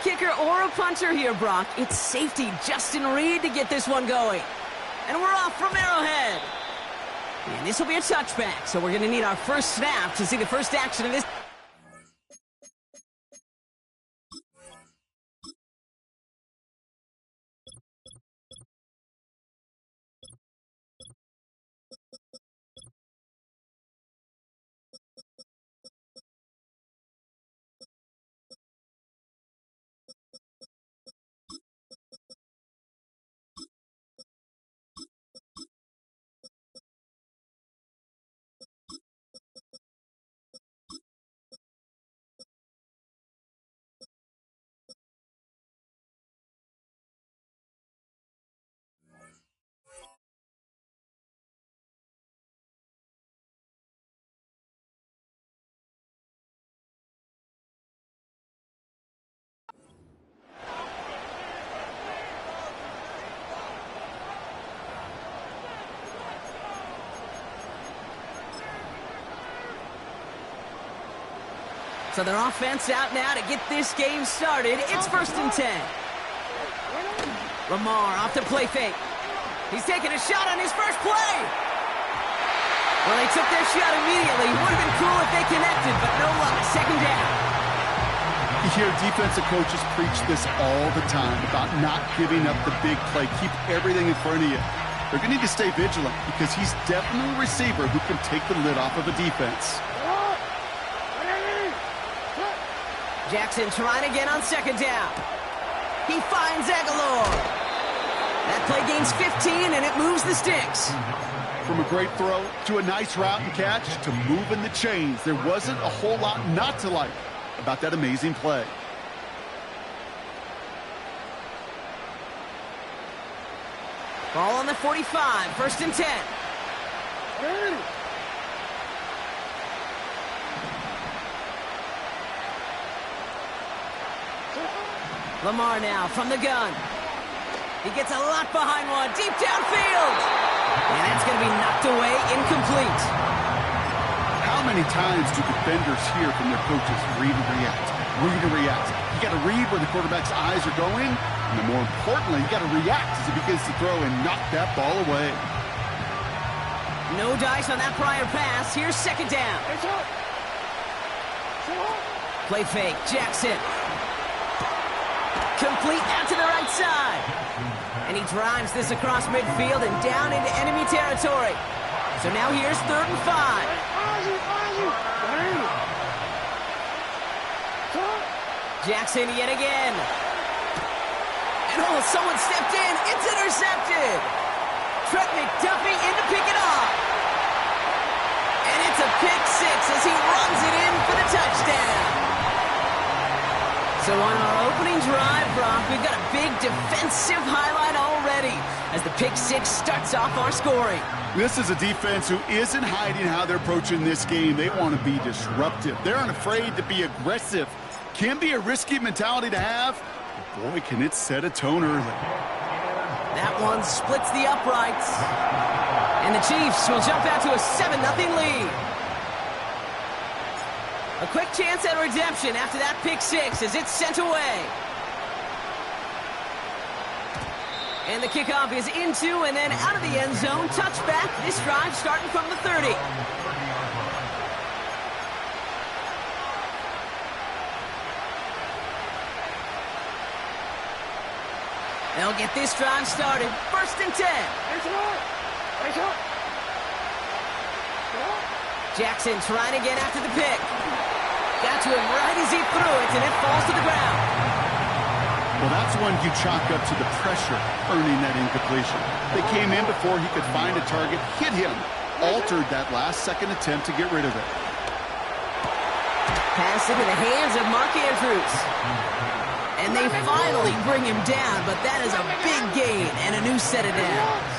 kicker or a punter here, Brock. It's safety Justin Reed to get this one going. And we're off from Arrowhead. And this will be a touchback, so we're going to need our first snap to see the first action of this. So their offense out now to get this game started. It's 1st and 10. Lamar off the play fake. He's taking a shot on his first play. Well, they took their shot immediately. Would have been cool if they connected, but no luck. 2nd down. You hear defensive coaches preach this all the time about not giving up the big play. Keep everything in front of you. They're going to need to stay vigilant because he's definitely a receiver who can take the lid off of a defense. Jackson trying again on 2nd down. He finds Aguilar. That play gains 15, and it moves the sticks. From a great throw to a nice route and catch to moving the chains, there wasn't a whole lot not to like about that amazing play. Ball on the 45, 1st and 10. Lamar now from the gun. He gets a lot behind one, deep downfield. And that's going to be knocked away, incomplete. How many times do defenders hear from their coaches, read and react, read and react? You got to read where the quarterback's eyes are going, and then more importantly, you got to react as he begins to throw and knock that ball away. No dice on that prior pass. Here's 2nd down. Play fake, Jackson. Complete out to the right side. And he drives this across midfield and down into enemy territory. So now here's 3rd and 5. Jackson yet again. And oh, someone stepped in. It's intercepted. Trent McDuffie in to pick it off. And it's a pick 6 as he runs it in for the touchdown. So on our opening drive, Brock, we've got a big defensive highlight already as the pick 6 starts off our scoring. This is a defense who isn't hiding how they're approaching this game. They want to be disruptive. They aren't afraid to be aggressive. Can be a risky mentality to have. But boy, can it set a tone early. That one splits the uprights. And the Chiefs will jump out to a 7-0 lead. A quick chance at redemption after that pick 6 as it's sent away. And the kickoff is into and then out of the end zone. Touchback, this drive starting from the 30. They'll get this drive started. 1st and 10. Jackson trying again after the pick. Got to him right as he threw it, and it falls to the ground. Well, that's when you chalk up to the pressure earning that incompletion. They came in before he could find a target, hit him, altered that last-second attempt to get rid of it. Pass into the hands of Mark Andrews. And they finally bring him down, but that is a big gain and a new set of downs.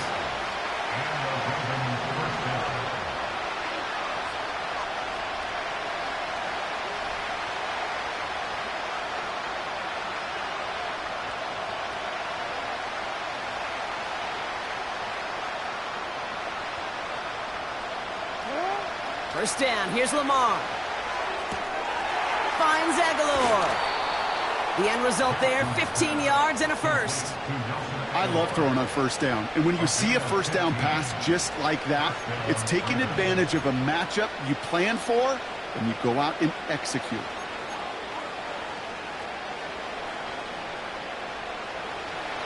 First down, here's Lamar. Finds Aguilar. The end result there, 15 yards and a first. I love throwing on first down. And when you see a first down pass just like that, it's taking advantage of a matchup you plan for, and you go out and execute.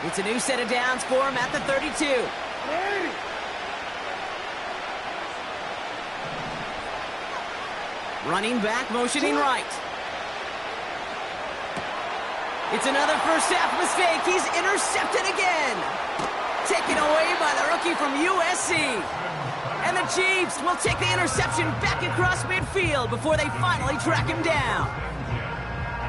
It's a new set of downs for him at the 32. Running back, motioning right. It's another first half mistake. He's intercepted again. Taken away by the rookie from USC. And the Chiefs will take the interception back across midfield before they finally track him down.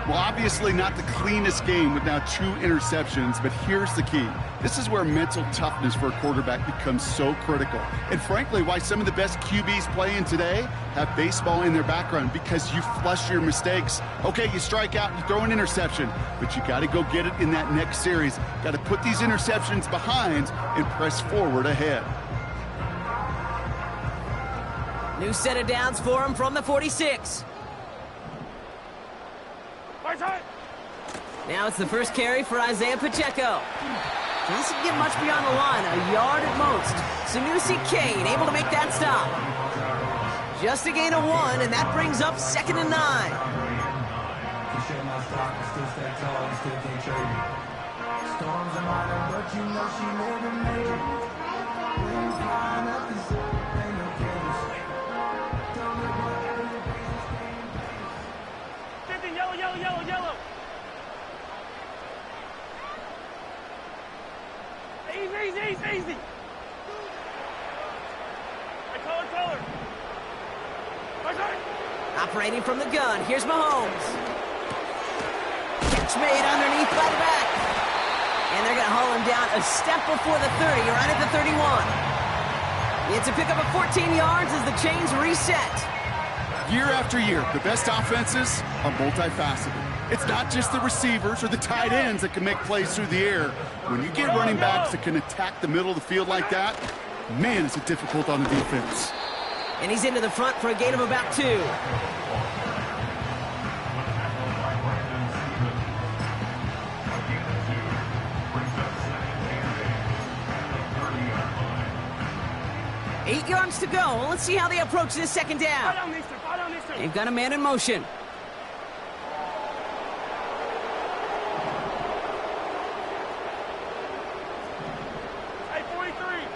Well, obviously not the cleanest game with now 2 interceptions, but here's the key. This is where mental toughness for a quarterback becomes so critical. And frankly, why some of the best QBs playing today have baseball in their background, because you flush your mistakes. Okay, you strike out, you throw an interception, but you got to go get it in that next series. Got to put these interceptions behind and press forward ahead. New set of downs for him from the 46. Now it's the first carry for Isaiah Pacheco. Doesn't get much beyond the line, a yard at most. Sanusi Kane able to make that stop. Just a gain of 1, and that brings up 2nd and 9. Yellow. Easy. Color. Operating from the gun, here's Mahomes. Catch made underneath by the back. And they're going to haul him down a step before the 30, right at the 31. It's a pickup of 14 yards as the chains reset. Year after year, the best offenses are multifaceted. It's not just the receivers or the tight ends that can make plays through the air. When you get running backs that can attack the middle of the field like that, man, is it difficult on the defense. And he's into the front for a gain of about 2. Eight yards to go. Let's see how they approach this second down. They've got a man in motion. Hey, 43.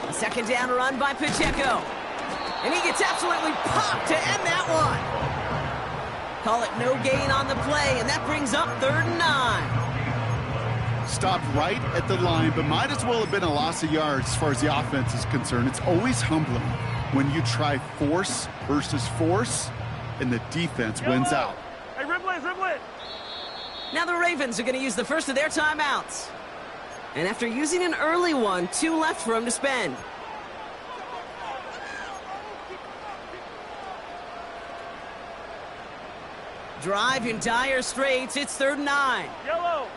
A second down run by Pacheco. And he gets absolutely popped to end that one. Call it no gain on the play, and that brings up 3rd and 9. Stopped right at the line, but might as well have been a loss of yards as far as the offense is concerned. It's always humbling when you try force versus force, and the defense wins out. Hey, ribble it. Now the Ravens are going to use the first of their timeouts. And after using an early one, 2 left for him to spend. Drive in dire straits. It's 3rd and 9. Yellow.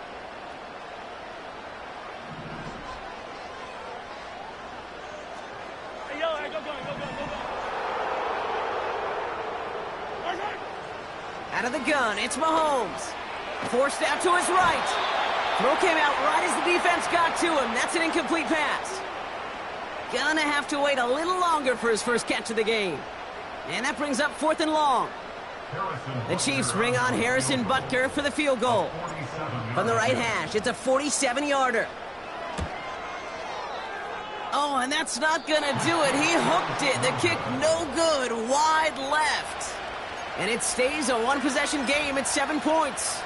Hey, yellow. Hey, go. Out of the gun, it's Mahomes. Forced out to his right. Throw came out right as the defense got to him. That's an incomplete pass. Gonna have to wait a little longer for his first catch of the game. And that brings up 4th and long. The Chiefs bring on Harrison Butker for the field goal. From the right hash, it's a 47-yarder. Oh, and that's not going to do it. He hooked it. The kick no good, wide left. And it stays a one-possession game at 7 points.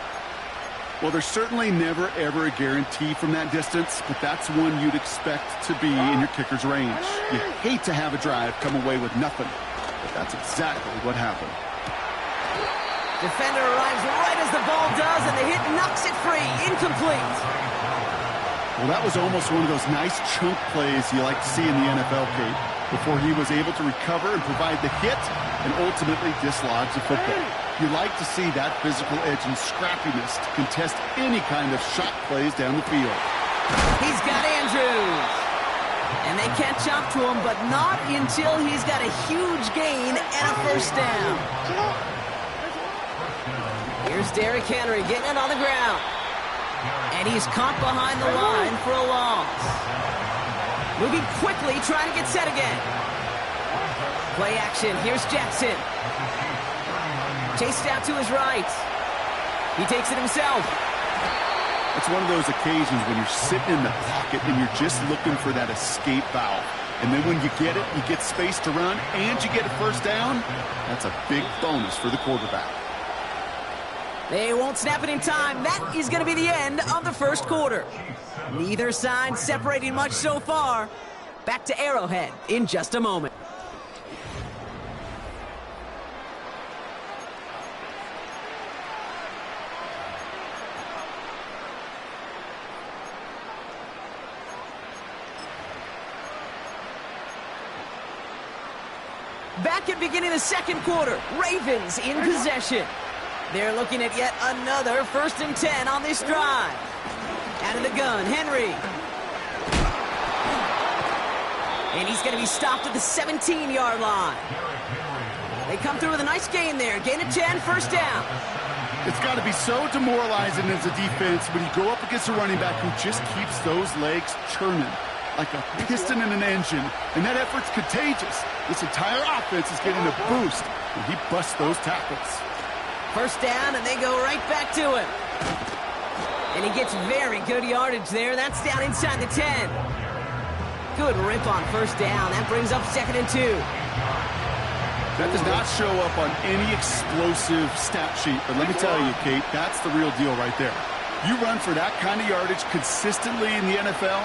Well, there's certainly never, ever a guarantee from that distance, but that's one you'd expect to be in your kicker's range. You hate to have a drive come away with nothing, but that's exactly what happened. Defender arrives right as the ball does, and the hit knocks it free. Incomplete. Well, that was almost one of those nice chunk plays you like to see in the NFL, Kate, before he was able to recover and provide the hit and ultimately dislodge the football. You like to see that physical edge and scrappiness to contest any kind of shot plays down the field. He's got Andrews. And they catch up to him, but not until he's got a huge gain and a first down. Here's Derrick Henry getting it on the ground. And he's caught behind the line for a loss. Moving quickly, trying to get set again. Play action, here's Jackson. Chased out to his right. He takes it himself. It's one of those occasions when you're sitting in the pocket and you're just looking for that escape valve. And then when you get it, you get space to run, and you get a first down. That's a big bonus for the quarterback. They won't snap it in time. That is going to be the end of the first quarter. Neither side separating much so far. Back to Arrowhead in just a moment. Back at beginning of the second quarter, Ravens in possession. They're looking at yet another 1st and 10 on this drive. Out of the gun, Henry. And he's going to be stopped at the 17-yard line. They come through with a nice gain there. Gain of 10, first down. It's got to be so demoralizing as a defense when you go up against a running back who just keeps those legs churning like a piston in an engine, and that effort's contagious. This entire offense is getting a boost when he busts those tackles. First down, and they go right back to him. And he gets very good yardage there. That's down inside the 10. Good rip on first down. That brings up 2nd and 2. That does not show up on any explosive stat sheet, but let me tell you, Kate, that's the real deal right there. You run for that kind of yardage consistently in the NFL,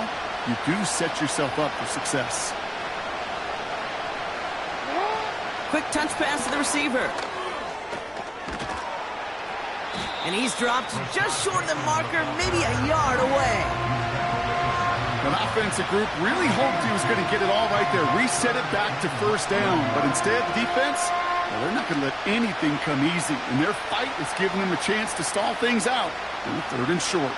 you do set yourself up for success. Quick touch pass to the receiver. And he's dropped just short of the marker, maybe a yard away. An offensive group really hoped he was going to get it all right there, reset it back to first down. But instead, defense, well, they're not going to let anything come easy. And their fight is giving them a chance to stall things out on 3rd and short.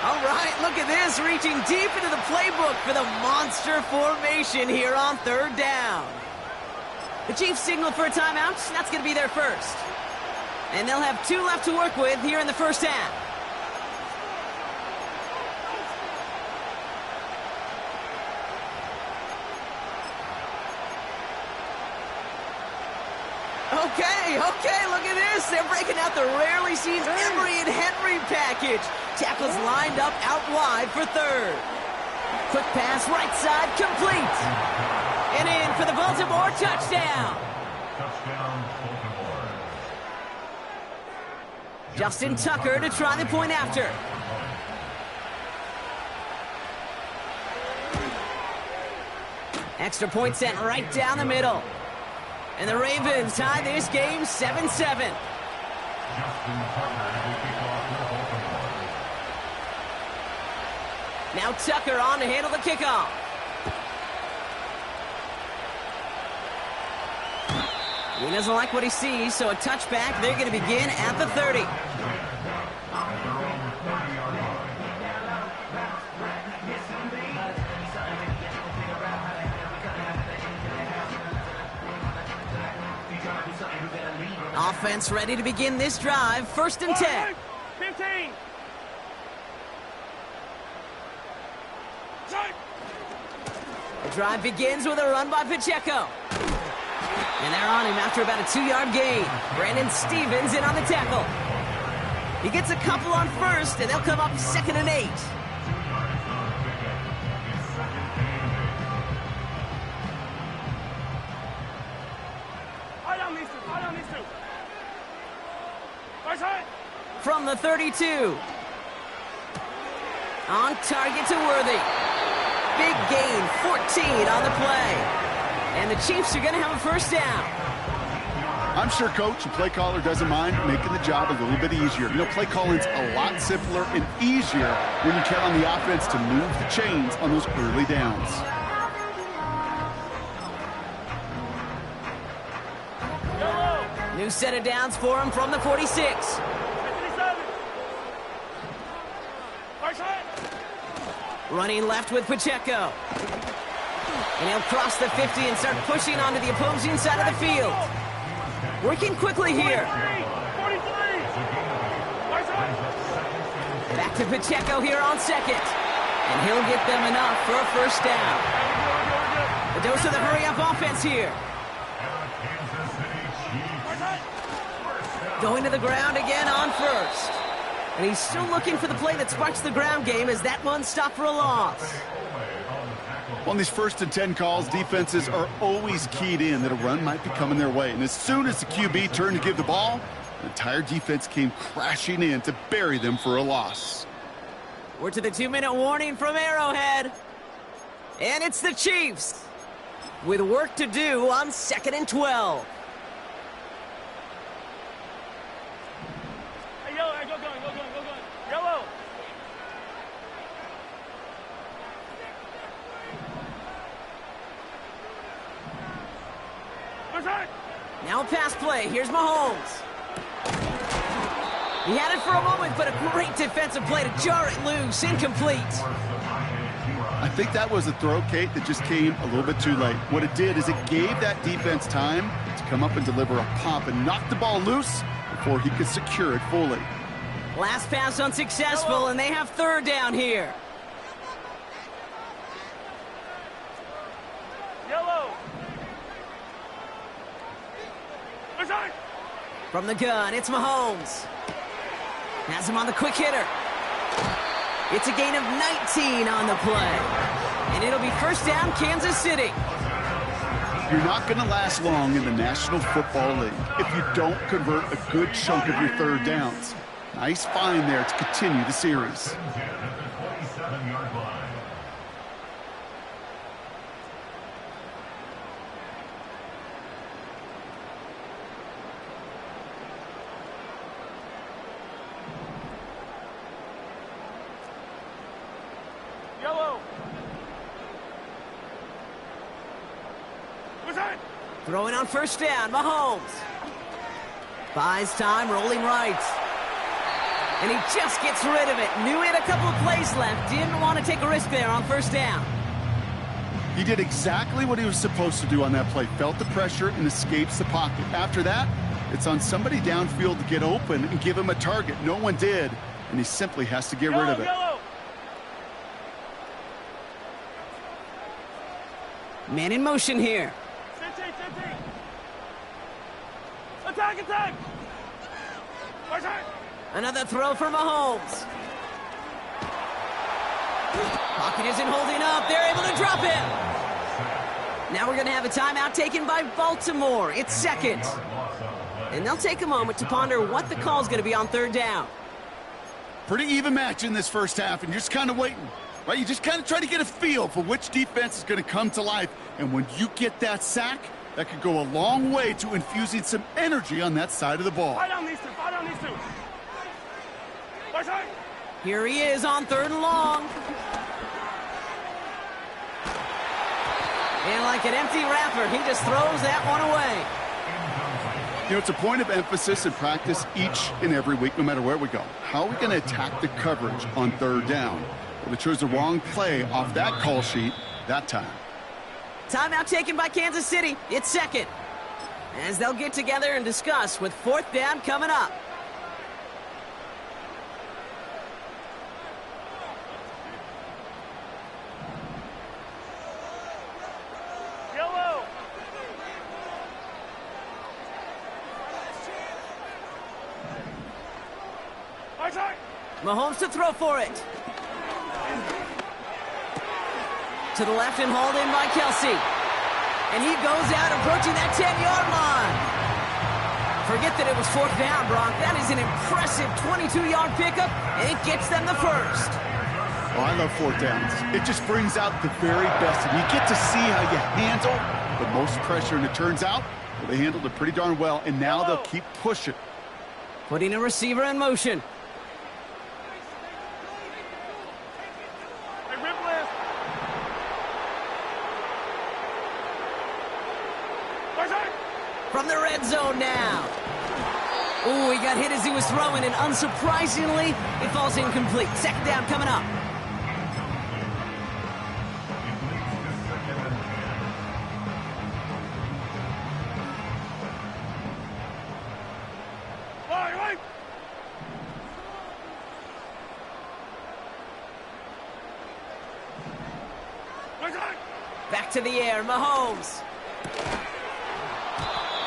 All right, look at this, reaching deep into the playbook for the monster formation here on 3rd down. The Chiefs signal for a timeout. That's going to be their first. And they'll have 2 left to work with here in the first half. Okay, look at this. They're breaking out the rarely seen Emery and Henry package. Tackles lined up out wide for 3rd. Quick pass, right side, complete. And in for the Baltimore touchdown. Justin Tucker to try the point after. Extra point sent right down the middle. And the Ravens tie this game 7-7. Now Tucker on to handle the kickoff. He doesn't like what he sees, so a touchback. They're going to begin at the 30. Offense ready to begin this drive. 1st and 10. 15. The drive begins with a run by Pacheco. And they're on him after about a 2-yard gain. Brandon Stevens in on the tackle. He gets a couple on first, and they'll come up 2nd and 8. From the 32. On target to Worthy. Big gain, 14 on the play. And the Chiefs are going to have a first down. I'm sure coach and play caller doesn't mind making the job a little bit easier. You know, play calling's a lot simpler and easier when you count on the offense to move the chains on those early downs. New set of downs for him from the 46. Running left with Pacheco. And he'll cross the 50 and start pushing onto the opposing side of the field. Working quickly here. 43. Back to Pacheco here on second. And he'll get them enough for a first down. A dose of the hurry-up offense here. Going to the ground again on first. And he's still looking for the play that sparks the ground game as that one stopped for a loss. On these 1st and 10 calls, defenses are always keyed in that a run might be coming their way. And as soon as the QB turned to give the ball, the entire defense came crashing in to bury them for a loss. We're to the 2-minute warning from Arrowhead. And it's the Chiefs with work to do on 2nd and 12. Hey, yellow, go going. Yellow. Now a pass play. Here's Mahomes. He had it for a moment, but a great defensive play to jar it loose. Incomplete. I think that was a throw, Kate, that just came a little bit too late. What it did is it gave that defense time to come up and deliver a pop and knock the ball loose before he could secure it fully. Last pass unsuccessful, and they have 3rd down here. Yellow. From the gun, it's Mahomes. Has him on the quick hitter. It's a gain of 19 on the play. And it'll be first down, Kansas City. You're not going to last long in the National Football League if you don't convert a good chunk of your 3rd downs. Nice find there to continue the series. Yellow. Throwing on first down, Mahomes. Buys time, rolling right. And he just gets rid of it. Knew he had a couple of plays left. Didn't want to take a risk there on first down. He did exactly what he was supposed to do on that play. Felt the pressure and escapes the pocket. After that, it's on somebody downfield to get open and give him a target. No one did, and he simply has to get rid of it. Yellow. Man in motion here. Attack. Another throw for Mahomes. Pocket isn't holding up. They're able to drop him. Now we're going to have a timeout taken by Baltimore. It's 2nd. And they'll take a moment to ponder what the call is going to be on 3rd down. Pretty even match in this first half, and you're just kind of waiting. Right? You just kind of try to get a feel for which defense is going to come to life. And when you get that sack, that could go a long way to infusing some energy on that side of the ball. Fight on these two. Here he is on 3rd and long. And like an empty wrapper, he just throws that one away. You know, it's a point of emphasis in practice each and every week, no matter where we go. How are we going to attack the coverage on 3rd down? Well, they chose the wrong play off that call sheet that time. Timeout taken by Kansas City. It's 2nd. As they'll get together and discuss with 4th down coming up. Yellow. Mahomes to throw for it. To the left and hauled in by Kelsey. And he goes out approaching that 10-yard line. Forget that it was 4th down, Brock. That is an impressive 22-yard pickup, and it gets them the first. Oh, I love 4th downs. It just brings out the very best, and you get to see how you handle the most pressure, and it turns out well, they handled it pretty darn well, and now they'll keep pushing. Putting a receiver in motion. From the red zone now. Ooh, he got hit as he was throwing, and unsurprisingly, it falls incomplete. 2nd down coming up. to the air, Mahomes.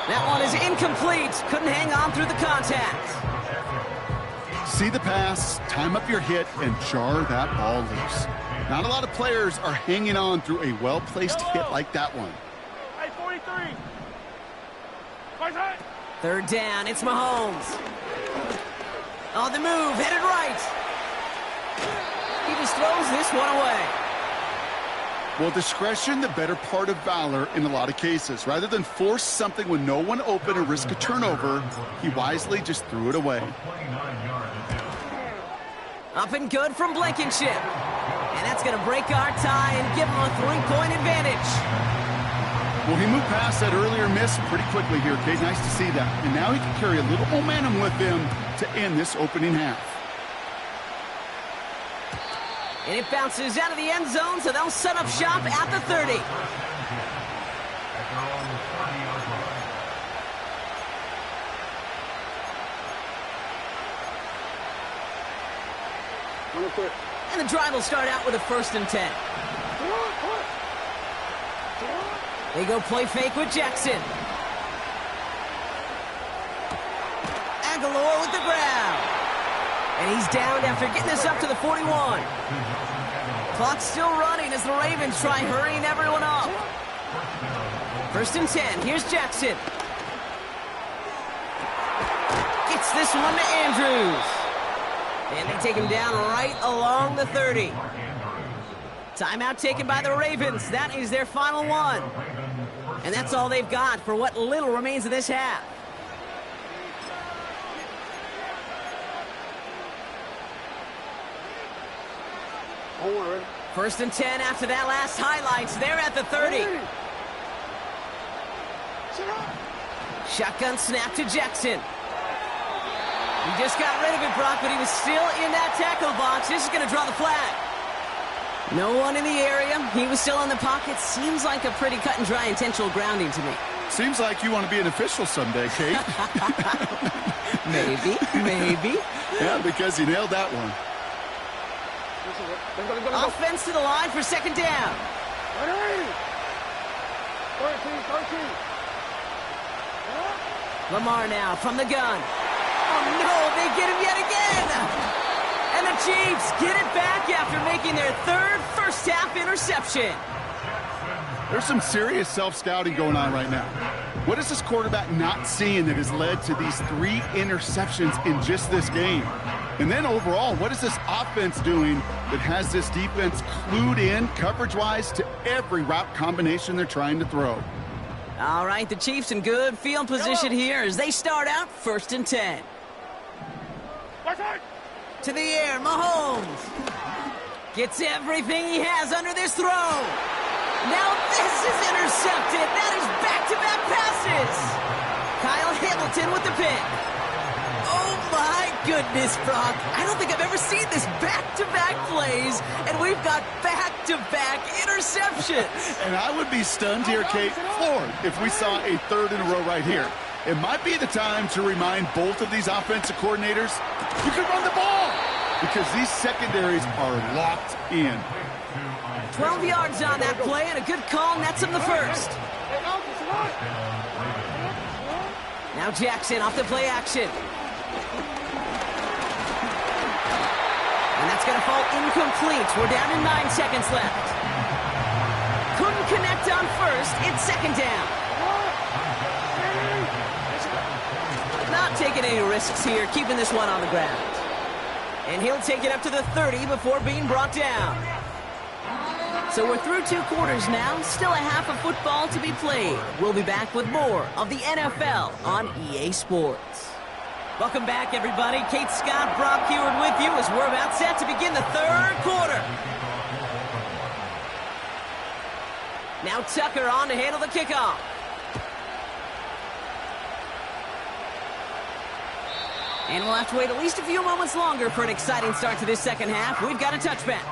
That one is incomplete. Couldn't hang on through the contact. See the pass, time up your hit, and jar that ball loose. Not a lot of players are hanging on through a well-placed hit like that one. Hey, 43. Right side. Third down, it's Mahomes. On the move, headed right. He just throws this one away. Well, discretion, the better part of valor in a lot of cases. Rather than force something with no one open and risk a turnover, he wisely just threw it away. Up and good from Blankenship. And that's going to break our tie and give him a 3-point advantage. Well, he moved past that earlier miss pretty quickly here, Kate. Nice to see that. And now he can carry a little momentum with him to end this opening half. And it bounces out of the end zone, so they'll set up shop at the 30. And the drive will start out with a 1st and 10. They go play fake with Jackson. Aguilar with the grab. And he's down after getting this up to the 41. Clock's still running as the Ravens try hurrying everyone up. 1st and 10. Here's Jackson. Gets this one to Andrews. And they take him down right along the 30. Timeout taken by the Ravens. That is their final one. And that's all they've got for what little remains of this half. First and 10 after that last highlights. They're at the 30. Shotgun snap to Jackson. He just got rid of it, Brock, but he was still in that tackle box. This is going to draw the flag. No one in the area. He was still in the pocket. Seems like a pretty cut and dry intentional grounding to me. Seems like you want to be an official someday, Kate. Maybe. Yeah, because you nailed that one. Offense to the line for 2nd down. 13. Lamar now from the gun. Oh, no, they get him yet again. And the Chiefs get it back after making their 3rd first-half interception. There's some serious self-scouting going on right now. What is this quarterback not seeing that has led to these 3 interceptions in just this game? And then overall, what is this offense doing that has this defense clued in coverage-wise to every route combination they're trying to throw? All right, the Chiefs in good field position here as they start out 1st and 10. To the air, Mahomes. Gets everything he has under this throw. Now this is intercepted. That is back-to-back passes. Kyle Hamilton with the pick. Oh, my goodness, Brock. I don't think I've ever seen this back-to-back plays, and we've got back-to-back interceptions. And I would be stunned here, Kate, floored, if we saw a 3rd in a row right here. It might be the time to remind both of these offensive coordinators, you can run the ball, because these secondaries are locked in. 12 yards on that play, and a good call nets him the 1st. Now Jackson off the play action. And that's going to fall incomplete. We're down to 9 seconds left. Couldn't connect on 1st. It's 2nd down. Not taking any risks here, keeping this one on the ground. And he'll take it up to the 30 before being brought down. So we're through 2 quarters now. Still a half of football to be played. We'll be back with more of the NFL on EA Sports. Welcome back, everybody. Kate Scott, Brock Huard with you as we're about set to begin the 3rd quarter. Now Tucker on to handle the kickoff. And we'll have to wait at least a few moments longer for an exciting start to this 2nd half. We've got a touchback.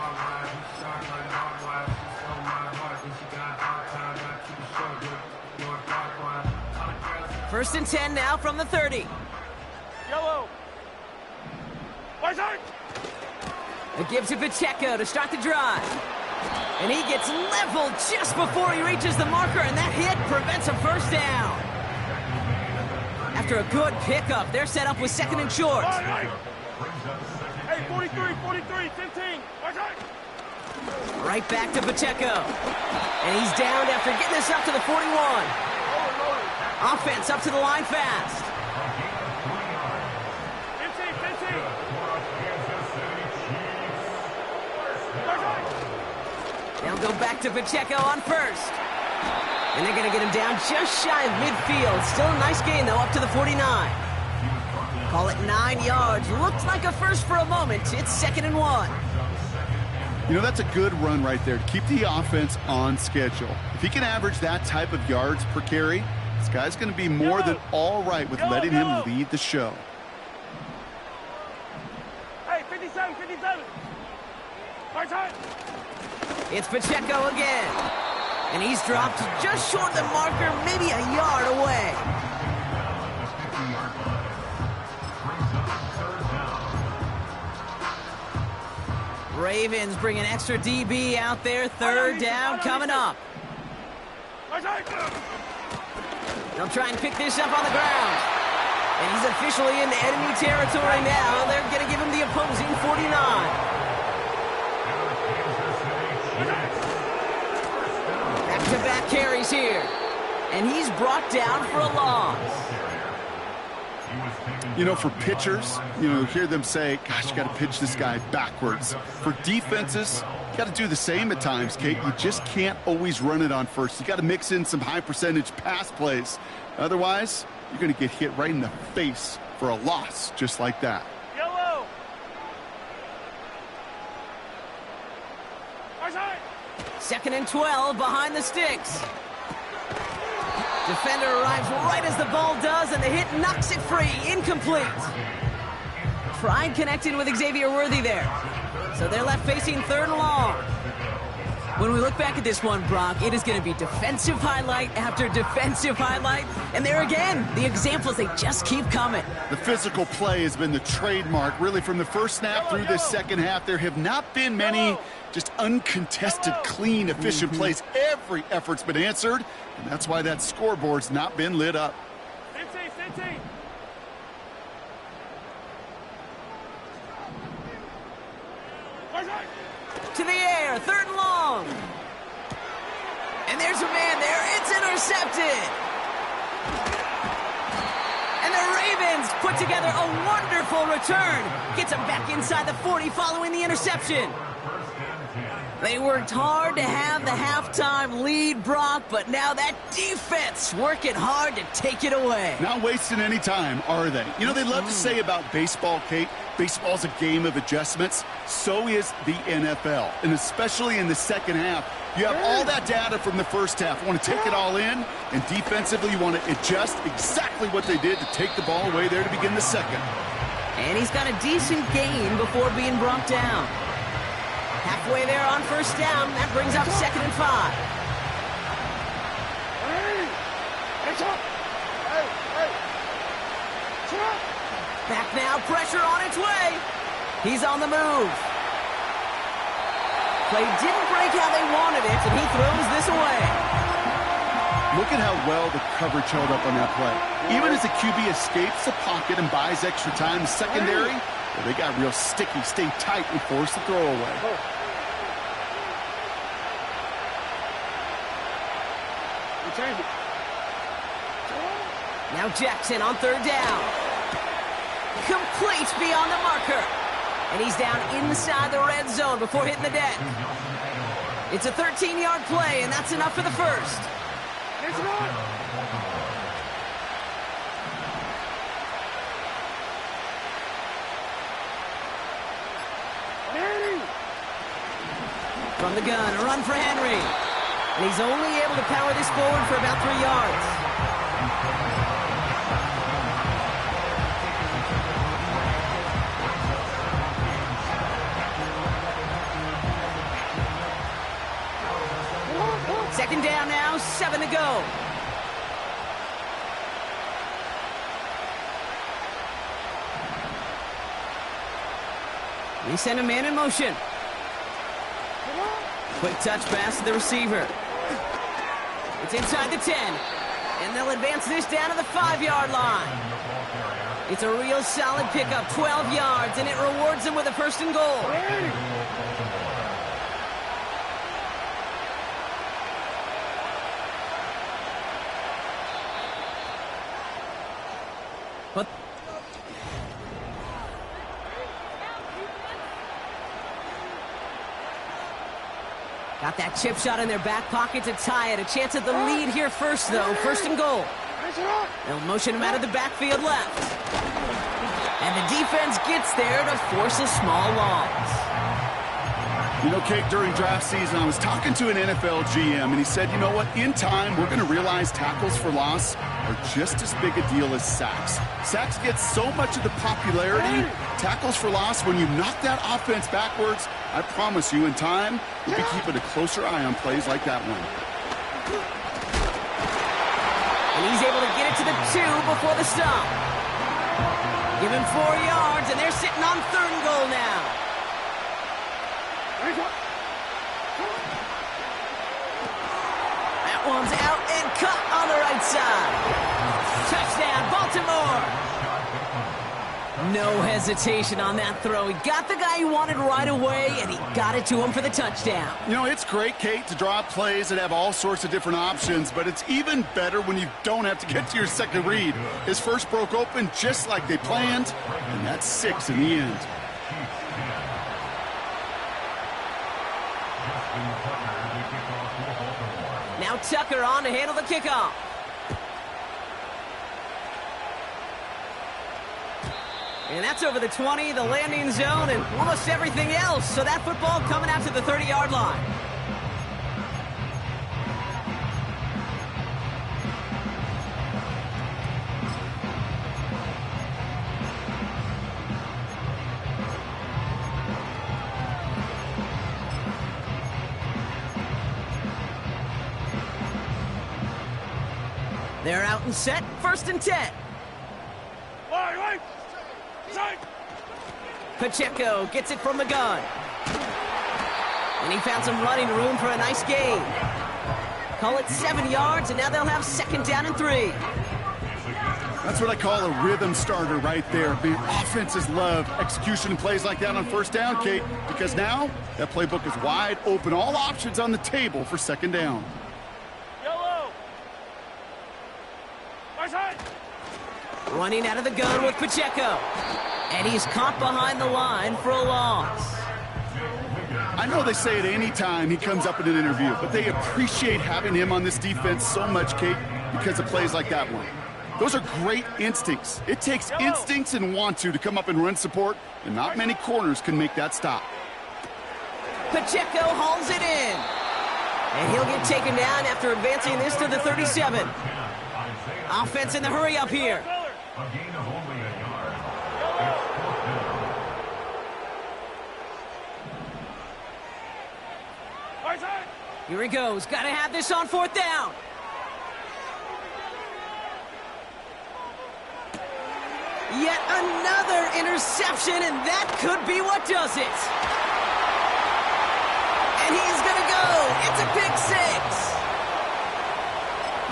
First and 10 now from the 30. Yellow. Right side. It gives to Pacheco to start the drive. And he gets leveled just before he reaches the marker, and that hit prevents a first down. After a good pickup, they're set up with second and short. Hey, 43, 15. Right back to Pacheco. And he's downed after getting this up to the 41. Offense up to the line fast. 15. They'll go back to Pacheco on first. And they're going to get him down just shy of midfield. Still a nice gain, though, up to the 49. Call it 9 yards. Looked like a first for a moment. It's 2nd and 1. You know, that's a good run right there to keep the offense on schedule. If he can average that type of yards per carry, this guy's going to be more than all right with letting him lead the show. Hey, 57. Hard time. It's Pacheco again. And he's dropped just short of the marker, maybe a yard away. Ravens bring an extra DB out there. 3rd down coming up. They'll try and pick this up on the ground. And he's officially in enemy territory now. They're going to give him the opposing 49. Back-to-back carries here. And he's brought down for a loss. You know, for pitchers, you hear them say, gosh, you got to pitch this guy backwards. For defenses, you got to do the same at times, Kate. You just can't always run it on first. You got to mix in some high-percentage pass plays. Otherwise, you're going to get hit right in the face for a loss just like that. Yellow. 2nd and 12 behind the sticks. Defender arrives right as the ball does, and the hit knocks it free. Incomplete. Tried connecting with Xavier Worthy there. So they're left facing 3rd and long. When we look back at this one, Brock, it is going to be defensive highlight after defensive highlight. And there again, the examples, they just keep coming. The physical play has been the trademark, really, from the first snap through this second half. There have not been many just uncontested, clean, efficient plays. Every effort's been answered, and that's why that scoreboard's not been lit up. 15. To the air, 3rd and long. And there's a man there. It's intercepted. And the Ravens put together a wonderful return. Gets him back inside the 40 following the interception. They worked hard to have the halftime lead, Brock, but now that defense working hard to take it away. Not wasting any time, are they? You know, they love to say about baseball, Kate, baseball's a game of adjustments. So is the NFL, and especially in the second half. You have all that data from the first half. You want to take it all in, and defensively you want to adjust exactly what they did to take the ball away there to begin the second. And he's got a decent gain before being brought down. Halfway there on 1st down. That brings up 2nd and 5. Back now, pressure on its way. He's on the move. Play didn't break how they wanted it, and he throws this away. Look at how well the coverage held up on that play. Even as the QB escapes the pocket and buys extra time, the secondary, well, they got real sticky, stay tight, and force the throw away. Now Jackson on 3rd down. Complete beyond the marker. And he's down inside the red zone before hitting the deck. It's a 13-yard play, and that's enough for the first. From the gun, a run for Henry. And he's only able to power this forward for about 3 yards. Second down now, 7 to go. We send a man in motion. Quick touch pass to the receiver. It's inside the 10. And they'll advance this down to the 5-yard line. It's a real solid pickup, 12 yards, and it rewards them with a first and goal. But got that chip shot in their back pocket to tie it. A chance at the lead here first, though. First and goal. They'll motion him out of the backfield left. And the defense gets there to force a small loss. You know, Kate, during draft season, I was talking to an NFL GM, and he said, you know what, in time, we're going to realize tackles for loss are just as big a deal as sacks. Sacks get so much of the popularity. Tackles for loss, when you knock that offense backwards, I promise you, in time, you'll be keeping a closer eye on plays like that one. And he's able to get it to the 2 before the stop. Give him 4 yards, and they're sitting on 3rd and goal now. That one's out and cut on the right side. Touchdown, Baltimore. No hesitation on that throw. He got the guy he wanted right away, and he got it to him for the touchdown. You know, it's great, Kate, to draw up plays that have all sorts of different options, but it's even better when you don't have to get to your second read. His first broke open just like they planned, and that's 6 in the end. Now Tucker on to handle the kickoff. And that's over the 20, the landing zone, and almost everything else. So that football coming out to the 30-yard line. They're out and set, 1st and 10. Right. Side. Pacheco gets it from the gun. And he found some running room for a nice gain. Call it 7 yards, and now they'll have 2nd down and 3. That's what I call a rhythm starter right there. The offenses love execution plays like that on 1st down, Kate, because now that playbook is wide open. All options on the table for 2nd down. Yellow. Right side. Running out of the gun with Pacheco. And he's caught behind the line for a loss. I know they say it any time he comes up in an interview, but they appreciate having him on this defense so much, Kate, because of plays like that one. Those are great instincts. It takes instincts and want to come up and run support, and not many corners can make that stop. Pacheco hauls it in. And he'll get taken down after advancing this to the 37. Offense in the hurry up here. A gain of only a yard. Right side. Here he goes. Got to have this on 4th down. Yet another interception, and that could be what does it. And he's going to go. It's a pick 6.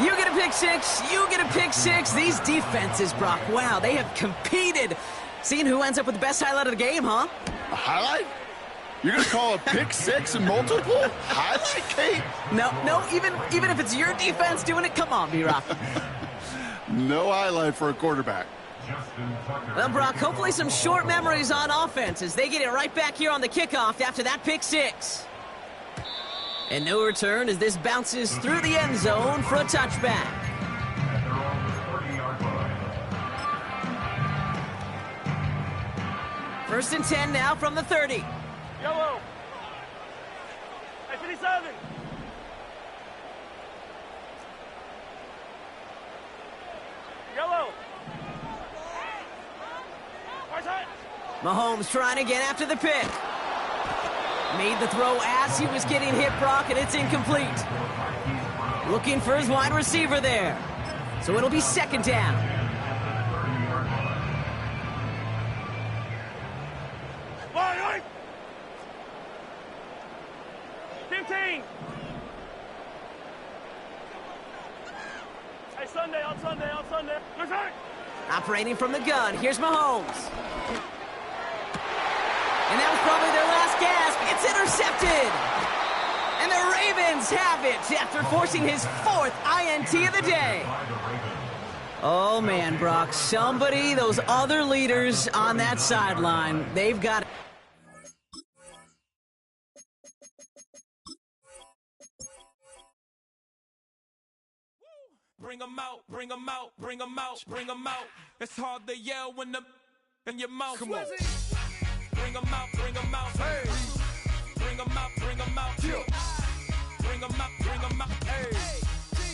You get a pick 6. You get a pick 6. These defenses, Brock, wow, they have competed. Seeing who ends up with the best highlight of the game, huh? A highlight? You're going to call a pick 6 and multiple? Highlight, Kate? No, even if it's your defense doing it, come on, B-Rock. No highlight for a quarterback. Well, Brock, hopefully some short memories on offense as they get it right back here on the kickoff after that pick 6. And no return as this bounces through the end zone for a touchback. First and 10 now from the 30. Yellow. Hey, 57. Yellow. Right side. Mahomes trying again after the pick. Made the throw as he was getting hit, Brock, and it's incomplete. Looking for his wide receiver there. So it'll be 2nd down. Right. 15. Sunday, on Sunday, on Sunday. Right side. Operating from the gun, here's Mahomes. And that was probably their last gasp. It's intercepted. And the Ravens have it after forcing his 4th INT of the day. Oh, man, Brock. Somebody, those other leaders on that sideline, they've got... Bring 'em out, bring 'em out, bring 'em out, bring 'em out. It's hard to yell when the in your mouth. Come on. Bring 'em out, bring 'em out. Hey. Bring 'em out, bring 'em out. Yeah. Bring 'em out, bring 'em out. Hey.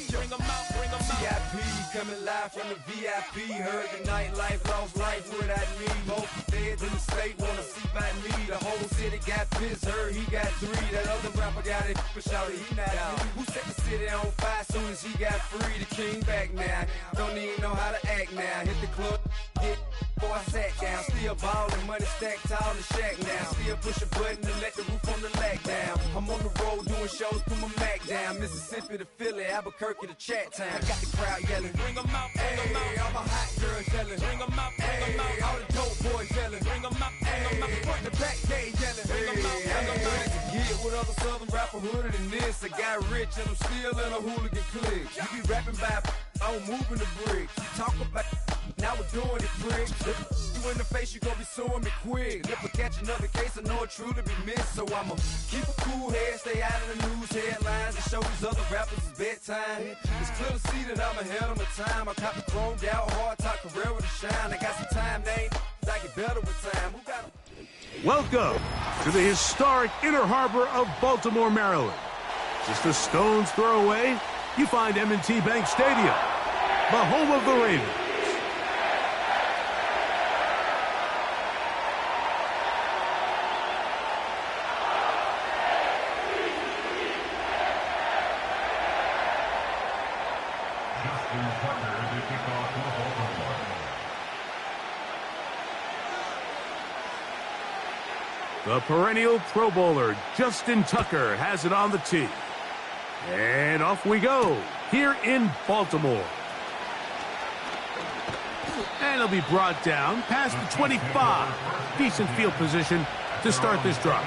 Bring 'em out, bring 'em out. VIP coming live from the VIP. Heard the nightlife, lost life without me. Most feds in the state wanna see by me. The whole city got pissed, heard he got 3. That other rapper got it, but shouted he not out. Who set the city on fire soon as he got free? The king back now. Don't even know how to act now. Hit the club, get before I sat down. Still ballin', money stacked tall in the shack now. Still push a button to let the roof on the lag down. I'm on the road doing shows, put my Mac down. Mississippi to Philly, Albuquerque to Chat Town. I got the crowd yelling. Bring 'em out, bring 'em out. All my hot girls yelling. Bring 'em out, bring 'em out. All the dope boys yelling. Bring 'em out, bring 'em out. Front the back gate yelling. Bring 'em out, bring 'em out. To get with other southern rapper hooded than this. I got rich and I'm still in a hooligan clique. You be rapping by I'm moving the bricks. You talk about now we're doing it, prick. You in the face, you gon' be suing me quick. If I catch another case, I know it truly be missed. So I'ma keep a cool head, stay out of the news headlines, and show these other rappers it's bedtime. It's clear to see that I'm ahead of my time. I caught the chromed out, hard top career with a shine. I got some time, they ain't I get better with time. Who got 'em? Welcome to the historic Inner Harbor of Baltimore, Maryland. Just a stone's throw away, you find M&T Bank Stadium, the home of the Ravens. Justin Tucker to kick off for Baltimore. The perennial Pro Bowler, Justin Tucker, has it on the tee. And off we go, here in Baltimore. And it'll be brought down past the 25. Decent field position to start this drive.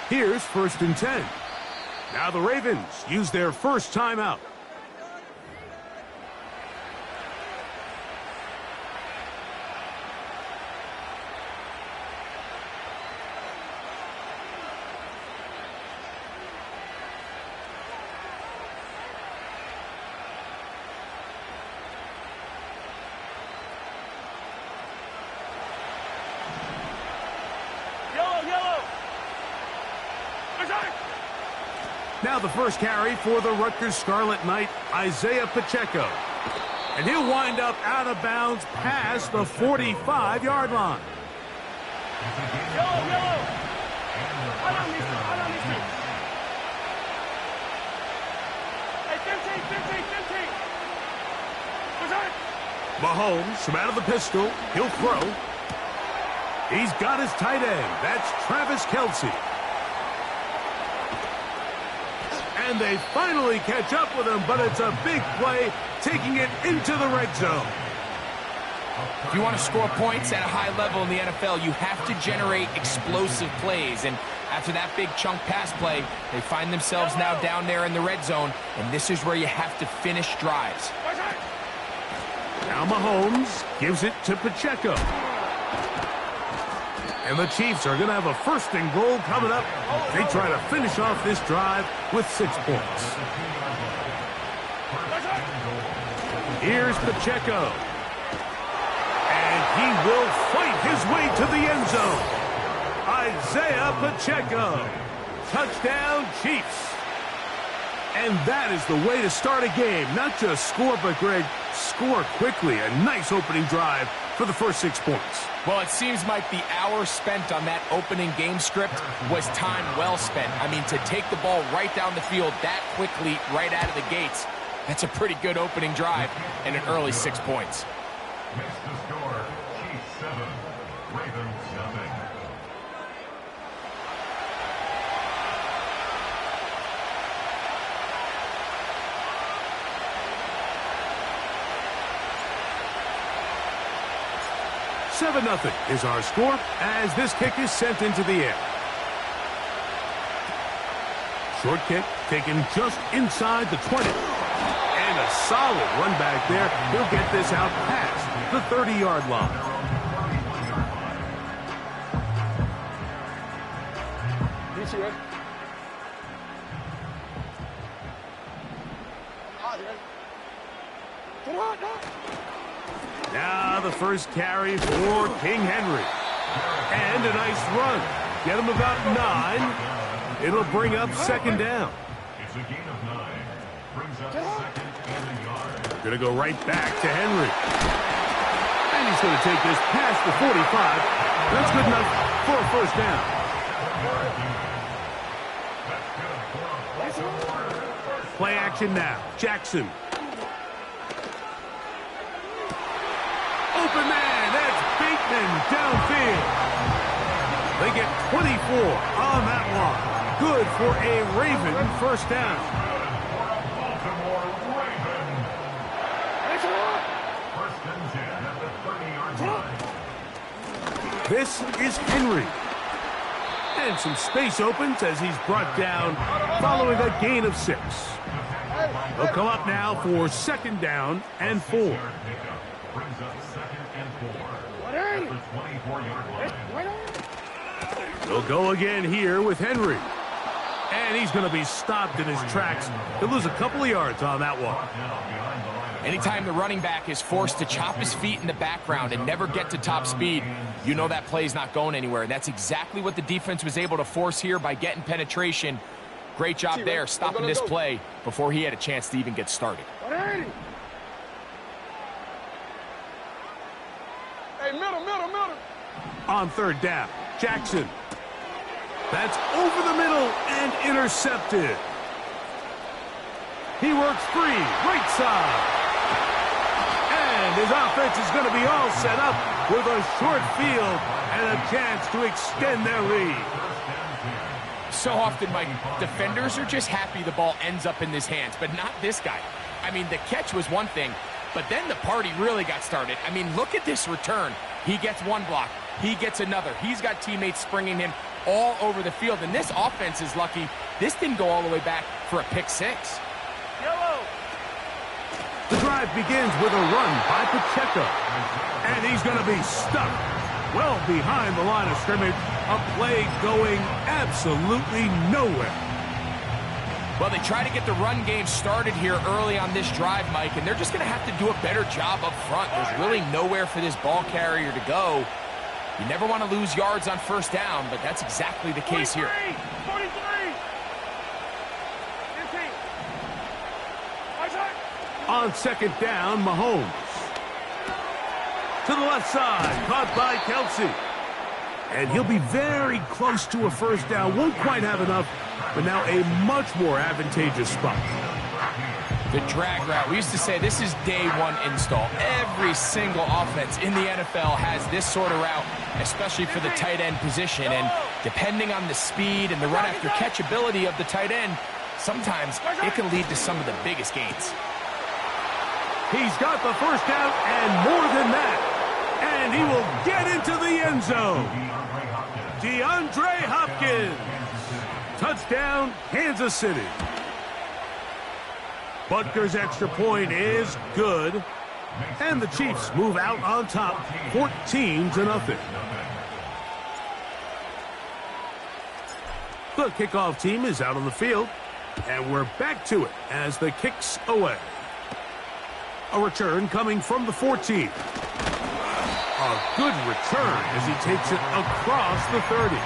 Here's 1st and 10. Now the Ravens use their first timeout. Now the first carry for the Rutgers Scarlet Knight, Isaiah Pacheco. And he'll wind up out of bounds past the 45-yard line. Yellow. Mahomes from out of the pistol. He'll throw. He's got his tight end. That's Travis Kelce. And they finally catch up with him, but it's a big play, taking it into the red zone. If you want to score points at a high level in the NFL, you have to generate explosive plays. And after that big chunk pass play, they find themselves now down there in the red zone, and this is where you have to finish drives. Now Mahomes gives it to Pacheco. And the Chiefs are going to have a 1st and goal coming up. They try to finish off this drive with 6 points. Here's Pacheco. And he will fight his way to the end zone. Isaiah Pacheco. Touchdown, Chiefs. And that is the way to start a game. Not just score, but, Greg, score quickly. A nice opening drive for the first 6 points. Well, it seems like the hour spent on that opening game script was time well spent. I mean, to take the ball right down the field that quickly, right out of the gates, that's a pretty good opening drive and an early 6 points. Makes the score Chiefs 7, Ravens nothing. Nothing is our score as this kick is sent into the air. Short kick taken just inside the 20. And a solid run back there. He'll get this out past the 30-yard line. Now the first carry for King Henry. And a nice run. Get him about 9. It'll bring up 2nd down. It's a gain of 9. Brings up 2nd and a yard. Going to go right back to Henry. And he's going to take this past the 45. That's good enough for a 1st down. Play action now. Jackson. Open man, that's Bateman downfield. They get 24 on that one. Good for a Raven 1st down. Baltimore Raven. 1st and 10 at the 30-yard line. This is Henry. And some space opens as he's brought down following a gain of 6. They'll come up now for 2nd down and 4. Brings up 2nd and 4 at the 24-yard line. They'll go again here with Henry. And he's going to be stopped in his tracks. He'll lose a couple of yards on that one. Anytime the running back is forced to chop his feet in the background and never get to top speed, you know that play's not going anywhere. That's exactly what the defense was able to force here by getting penetration. Great job there, stopping this play before he had a chance to even get started. Middle. On 3rd down, Jackson. That's over the middle and intercepted. He works free, right side. And his offense is going to be all set up with a short field and a chance to extend their lead. So often, Mike, defenders are just happy the ball ends up in his hands, but not this guy. I mean, the catch was one thing, but then the party really got started. I mean, look at this return. He gets one block. He gets another. He's got teammates springing him all over the field, and this offense is lucky. This didn't go all the way back for a pick 6. The drive begins with a run by Pacheco, and he's going to be stuck well behind the line of scrimmage. A play going absolutely nowhere. Well, they try to get the run game started here early on this drive, Mike, and they're just going to have to do a better job up front. There's really nowhere for this ball carrier to go. You never want to lose yards on 1st down, but that's exactly the case here. 43. On 2nd down, Mahomes. To the left side, caught by Kelce. And he'll be very close to a 1st down. Won't quite have enough, but now a much more advantageous spot. The drag route. We used to say this is day one install. Every single offense in the NFL has this sort of route, especially for the tight end position. And depending on the speed and the run after catch ability of the tight end, sometimes it can lead to some of the biggest gains. He's got the first down and more than that. And he will get into the end zone. DeAndre Hopkins. Touchdown, Kansas City. Butker's extra point is good. And the Chiefs move out on top, 14-0. The kickoff team is out on the field. And we're back to it as the kick's away. A return coming from the 14. A good return as he takes it across the 30.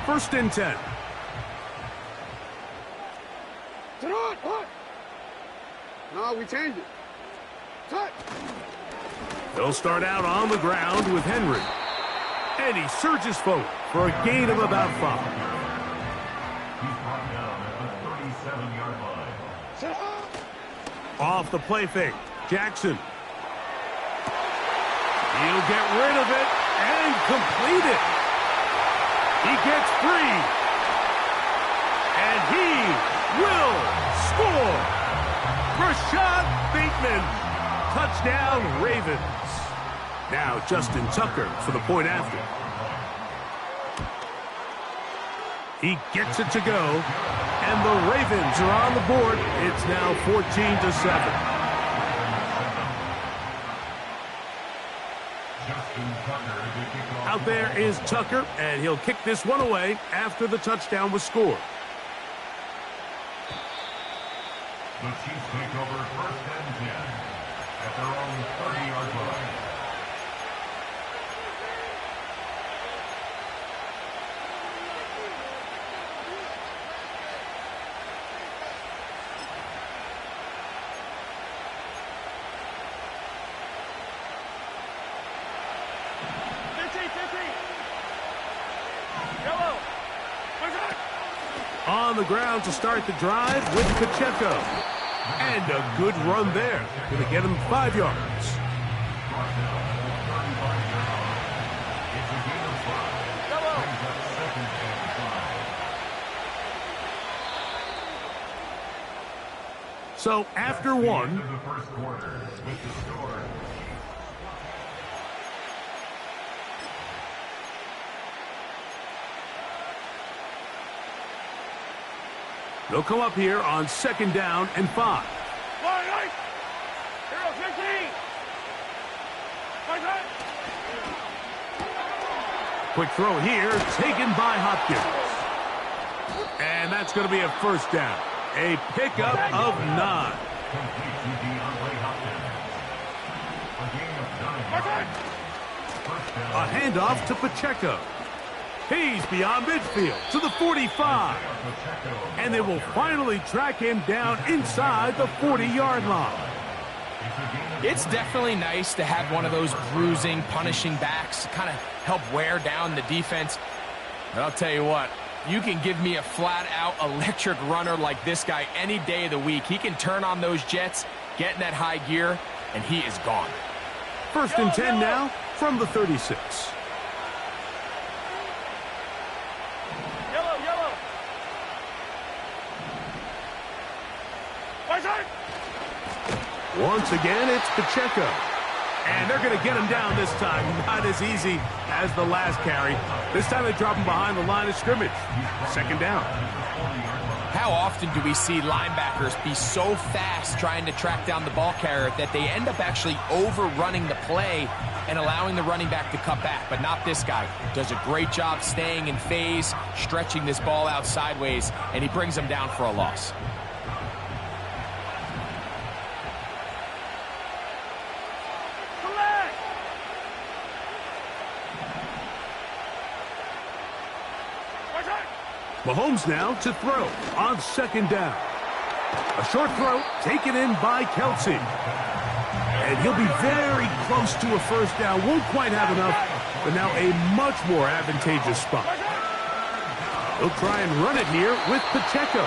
First and 10. No, we changed it. Touch. They'll start out on the ground with Henry. And he surges forward for a gain of about 5. He's brought down at the 37-yard line. Off the play fake, Jackson. He'll get rid of it and complete it. He gets free. And he will score. Rashad Bateman. Touchdown, Ravens. Now Justin Tucker for the point after. He gets it to go. And the Ravens are on the board. It's now 14-7. Out there is Tucker, and he'll kick this one away after the touchdown was scored. The Chiefs take over first and 10 at their own 30-yard line. On the ground to start the drive with Pacheco. And a good run there. Going to get him 5 yards. So after one, they'll come up here on second down and 5. Quick throw here, taken by Hopkins. And that's going to be a first down. A pickup of 9. A handoff to Pacheco. He's beyond midfield to the 45. And they will finally track him down inside the 40-yard line. It's definitely nice to have one of those bruising, punishing backs to kind of help wear down the defense. But I'll tell you what, you can give me a flat-out electric runner like this guy any day of the week. He can turn on those jets, get in that high gear, and he is gone. First and 10 now from the 36. Once again, it's Pacheco. And they're going to get him down this time. Not as easy as the last carry. This time they drop him behind the line of scrimmage. Second down. How often do we see linebackers be so fast trying to track down the ball carrier that they end up actually overrunning the play and allowing the running back to cut back? But not this guy. Does a great job staying in phase, stretching this ball out sideways, and he brings him down for a loss. Mahomes now to throw on second down. A short throw taken in by Kelsey. And he'll be very close to a first down. Won't quite have enough, but now a much more advantageous spot. He'll try and run it here with Pacheco.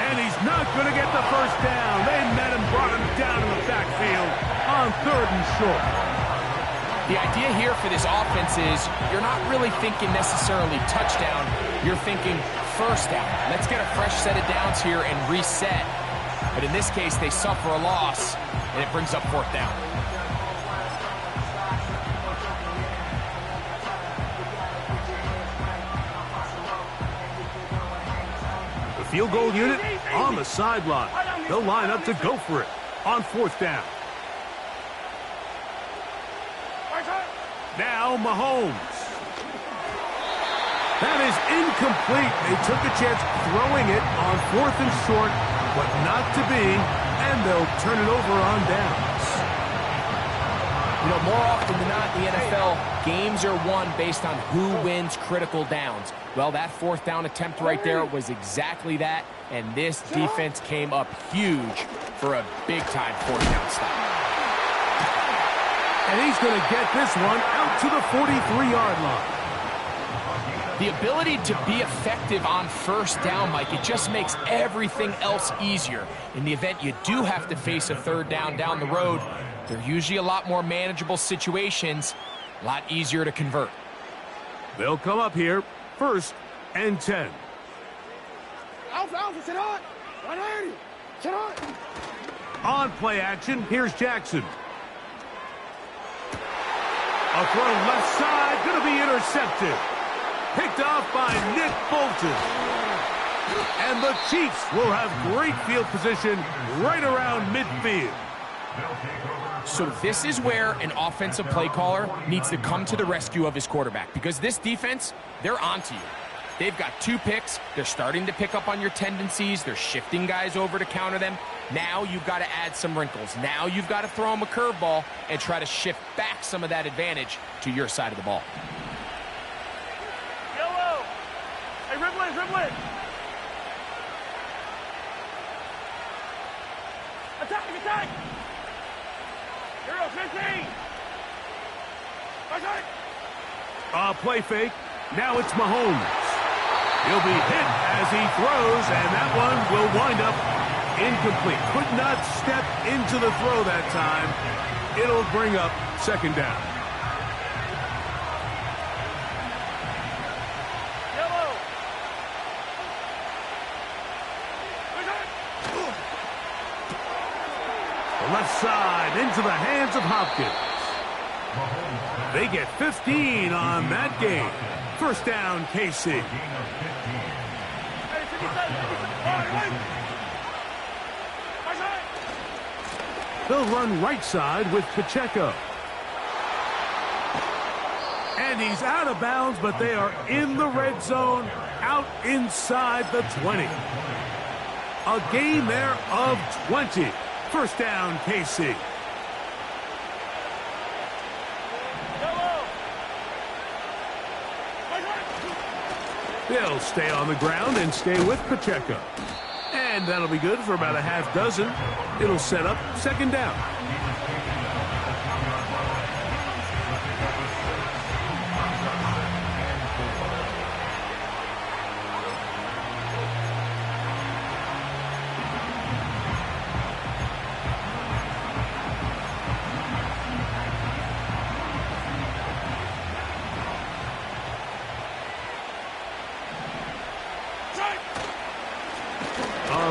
And he's not going to get the first down. They met him, brought him down in the backfield on 3rd and short. The idea here for this offense is you're not really thinking necessarily touchdown. You're thinking first down. Let's get a fresh set of downs here and reset. But in this case, they suffer a loss, and it brings up 4th down. The field goal unit on the sideline. They'll line up to go for it on 4th down. Now Mahomes. That is incomplete. They took a chance throwing it on 4th and short, but not to be, and they'll turn it over on downs. You know, more often than not in the NFL, games are won based on who wins critical downs. Well, that 4th down attempt right there was exactly that, and this defense came up huge for a big-time 4th down stop. And he's going to get this one out to the 43-yard line. The ability to be effective on 1st down, Mike, it just makes everything else easier. In the event you do have to face a 3rd down the road, they're usually a lot more manageable situations, a lot easier to convert. They'll come up here, 1st and 10. Alpha, sit on. 180. Sit on. On play action, here's Jackson. A throw left side, going to be intercepted. Picked off by Nick Bolton. And the Chiefs will have great field position right around midfield. So this is where an offensive play caller needs to come to the rescue of his quarterback, because this defense, they're onto you. They've got 2 picks. They're starting to pick up on your tendencies. They're shifting guys over to counter them. Now you've got to add some wrinkles. Now you've got to throw them a curveball and try to shift back some of that advantage to your side of the ball. Yellow. Hey, Ribley. Attack. 0-15. Play fake. Now it's Mahomes. He'll be hit as he throws, and that one will wind up incomplete. Could not step into the throw that time. It'll bring up 2nd down. Yellow. The left side into the hands of Hopkins. They get 15 on that game. 1st down, KC. They'll run right side with Pacheco. And he's out of bounds, but they are in the red zone, out inside the 20. A gain there of 20. 1st down, KC. They'll stay on the ground and stay with Pacheco. And that'll be good for about a half dozen. It'll set up 2nd down.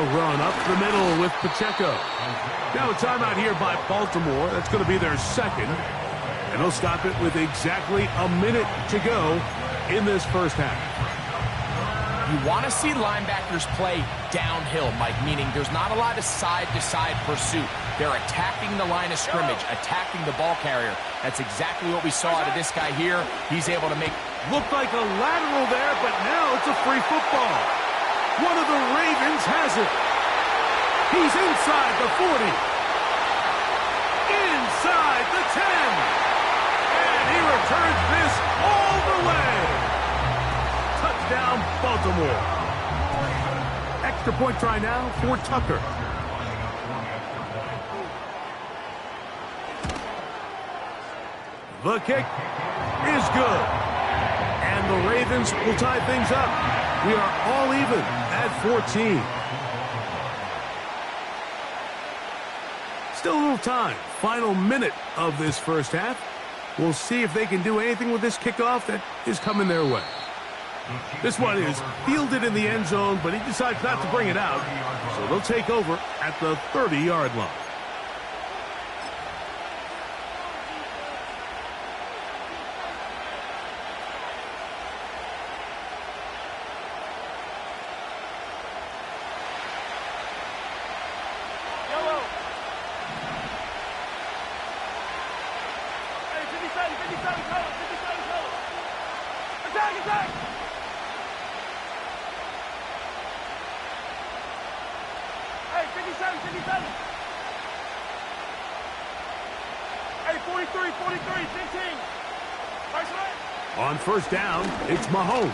Run up the middle with Pacheco. Now a timeout here by Baltimore. That's going to be their 2nd. And they'll stop it with exactly a minute to go in this 1st half. You want to see linebackers play downhill, Mike, meaning there's not a lot of side-to-side pursuit. They're attacking the line of scrimmage, attacking the ball carrier. That's exactly what we saw out of this guy here. He's able to make... Looked like a lateral there, but now it's a free football. One of the Ravens has it. He's inside the 40. Inside the 10. And he returns this all the way. Touchdown, Baltimore. Extra point try now for Tucker. The kick is good. And the Ravens will tie things up We are all even at 14. Still a little time. Final minute of this first half. We'll see if they can do anything with this kickoff that is coming their way. This one is fielded in the end zone, but he decides not to bring it out. So they'll take over at the 30-yard line. On first down, it's Mahomes.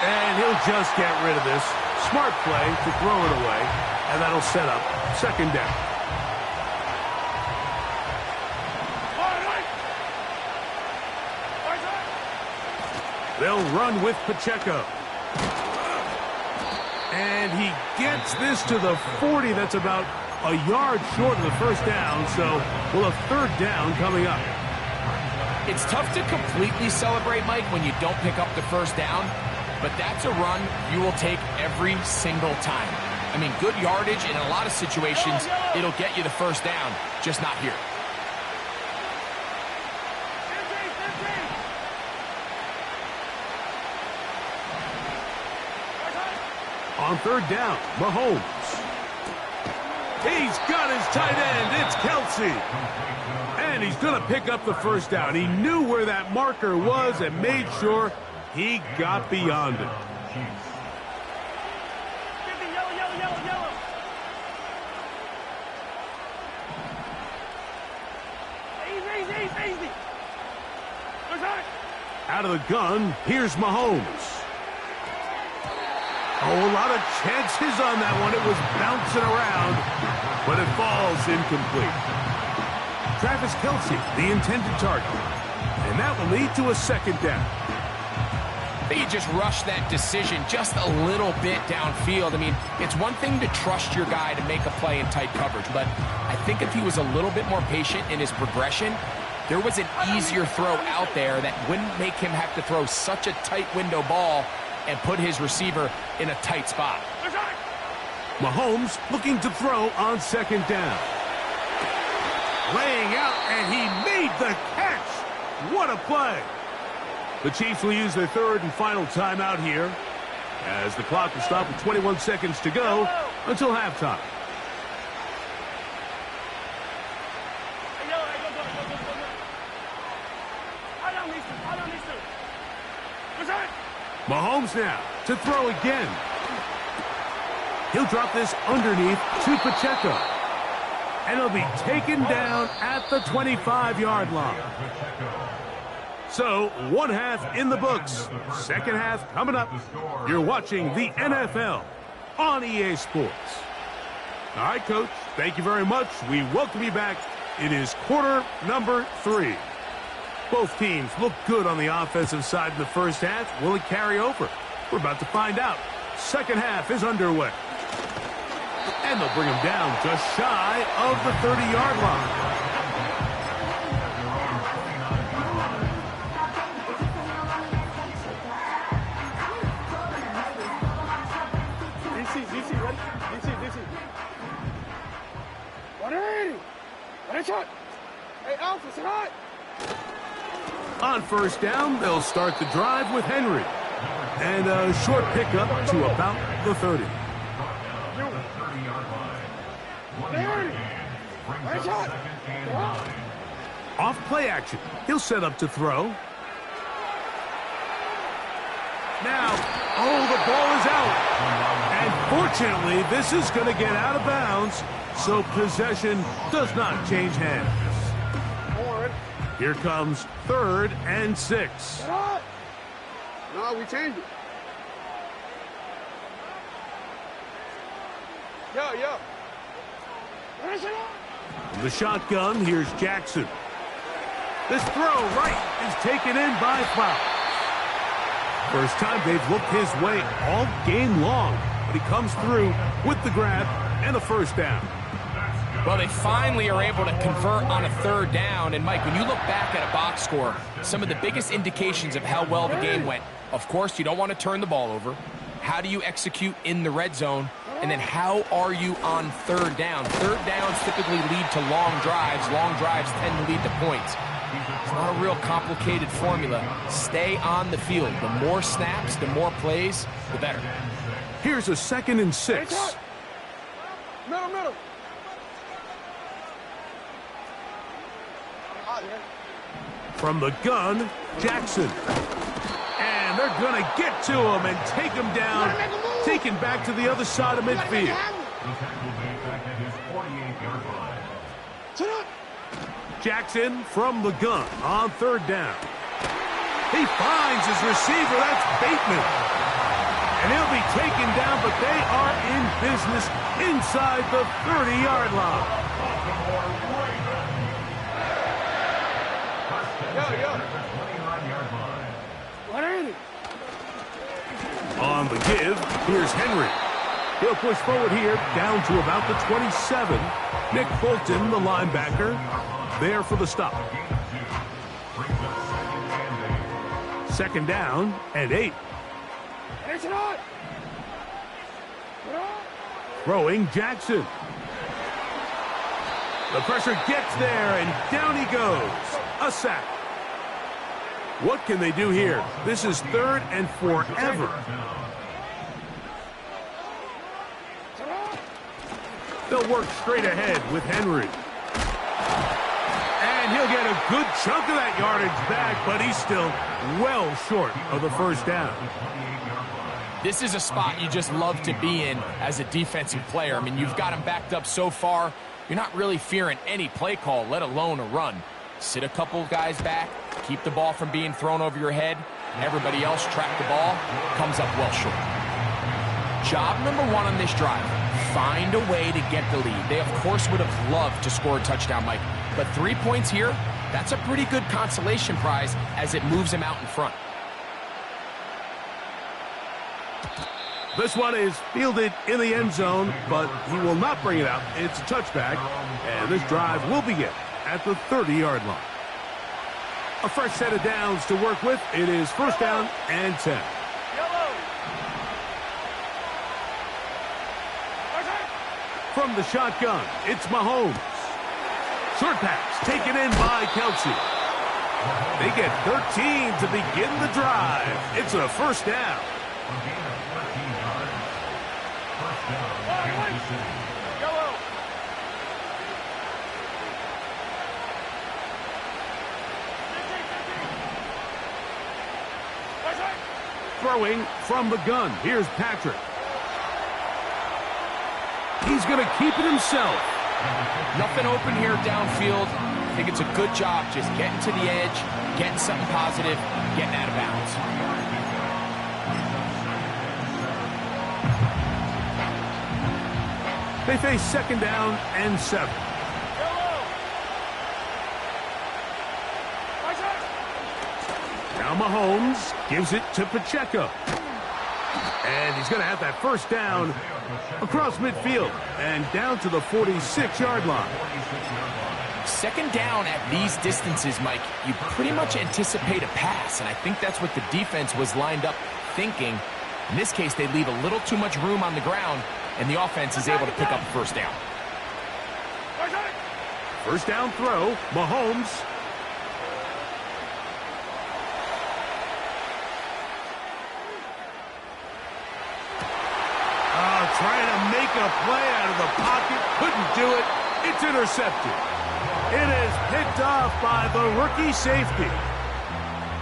And he'll just get rid of this. Smart play to throw it away, and that'll set up second down. They'll run with Pacheco. And he gets this to the 40. That's about a yard short of the first down, so we'll have third down coming up. It's tough to completely celebrate, Mike, when you don't pick up the first down, but that's a run you will take every single time. I mean, good yardage in a lot of situations, it'll get you the first down, just not here. On third down, Mahomes. He's got his tight end. It's Kelsey. And he's going to pick up the first down. He knew where that marker was and made sure he got beyond it. Out of the gun, here's Mahomes. Oh, a lot of chances on that one. It was bouncing around, but it falls incomplete. Travis Kelsey, the intended target. And that will lead to a second down. They just rushed that decision just a little bit downfield. I mean, it's one thing to trust your guy to make a play in tight coverage, but I think if he was a little bit more patient in his progression, there was an easier throw out there that wouldn't make him have to throw such a tight window ball and put his receiver in a tight spot. Mahomes looking to throw on second down. Laying out, and he made the catch. What a play. The Chiefs will use their third and final timeout here as the clock will stop with 21 seconds to go until halftime. Mahomes now to throw again. He'll drop this underneath to Pacheco. And he'll be taken down at the 25-yard line. So, one half in the books. Second half coming up. You're watching the NFL on EA Sports. All right, Coach, thank you very much. We welcome you back. It is quarter number 3. Both teams look good on the offensive side in the first half. Will it carry over? We're about to find out. Second half is underway. And they'll bring him down just shy of the 30-yard line. DC, ready? DC. What a shot! Hey, Alpha, say hi! On first down, they'll start the drive with Henry. And a short pickup to about the 30. Off play action. He'll set up to throw. Now, oh, the ball is out. And fortunately, this is going to get out of bounds, so possession does not change hands. Here comes 3rd and 6. No, we changed it. Yo. The shotgun, here's Jackson. This throw right is taken in by Flowers. First time they've looked his way all game long, but he comes through with the grab and a first down. Well, they finally are able to convert on a third down. And, Mike, when you look back at a box score, some of the biggest indications of how well the game went, of course, you don't want to turn the ball over. How do you execute in the red zone? And then how are you on third down? Third downs typically lead to long drives. Long drives tend to lead to points. It's not a real complicated formula. Stay on the field. The more snaps, the more plays, the better. Here's a 2nd and 6. Middle. From the gun, Jackson. And they're going to get to him and take him down, taken back to the other side of midfield. Jackson from the gun on third down. He finds his receiver. That's Bateman. And he'll be taken down, but they are in business inside the 30-yard line. On the give, here's Henry. He'll push forward here down to about the 27. Nick Fulton, the linebacker, there for the stop. 2nd down and 8. Throwing Jackson. The pressure gets there, and down he goes. A sack. What can they do here? This is 3rd and forever. They'll work straight ahead with Henry. And he'll get a good chunk of that yardage back, but he's still well short of the first down. This is a spot you just love to be in as a defensive player. I mean, you've got him backed up so far, you're not really fearing any play call, let alone a run. Sit a couple guys back, keep the ball from being thrown over your head. Everybody else track the ball, comes up well short. Job number 1 on this drive, find a way to get the lead. They, of course, would have loved to score a touchdown, Mike. But 3 points here, that's a pretty good consolation prize as it moves them out in front. This one is fielded in the end zone, but he will not bring it out. It's a touchback, and this drive will begin at the 30-yard line. A fresh set of downs to work with. It is 1st down and 10. From the shotgun, it's Mahomes. Short pass taken in by Kelsey. They get 13 to begin the drive. It's a 1st down. Throwing from the gun. Here's Patrick. He's going to keep it himself. Nothing open here downfield. I think it's a good job just getting to the edge, getting something positive, getting out of bounds. They face 2nd down and 7. Now Mahomes gives it to Pacheco. And he's going to have that 1st down across midfield and down to the 46-yard line. 2nd down at these distances, Mike, you pretty much anticipate a pass, and I think that's what the defense was lined up thinking. In this case, they leave a little too much room on the ground, and the offense is able to pick up a 1st down. 1st down throw, Mahomes. Trying to make a play out of the pocket. Couldn't do it. It's intercepted. It is picked off by the rookie safety.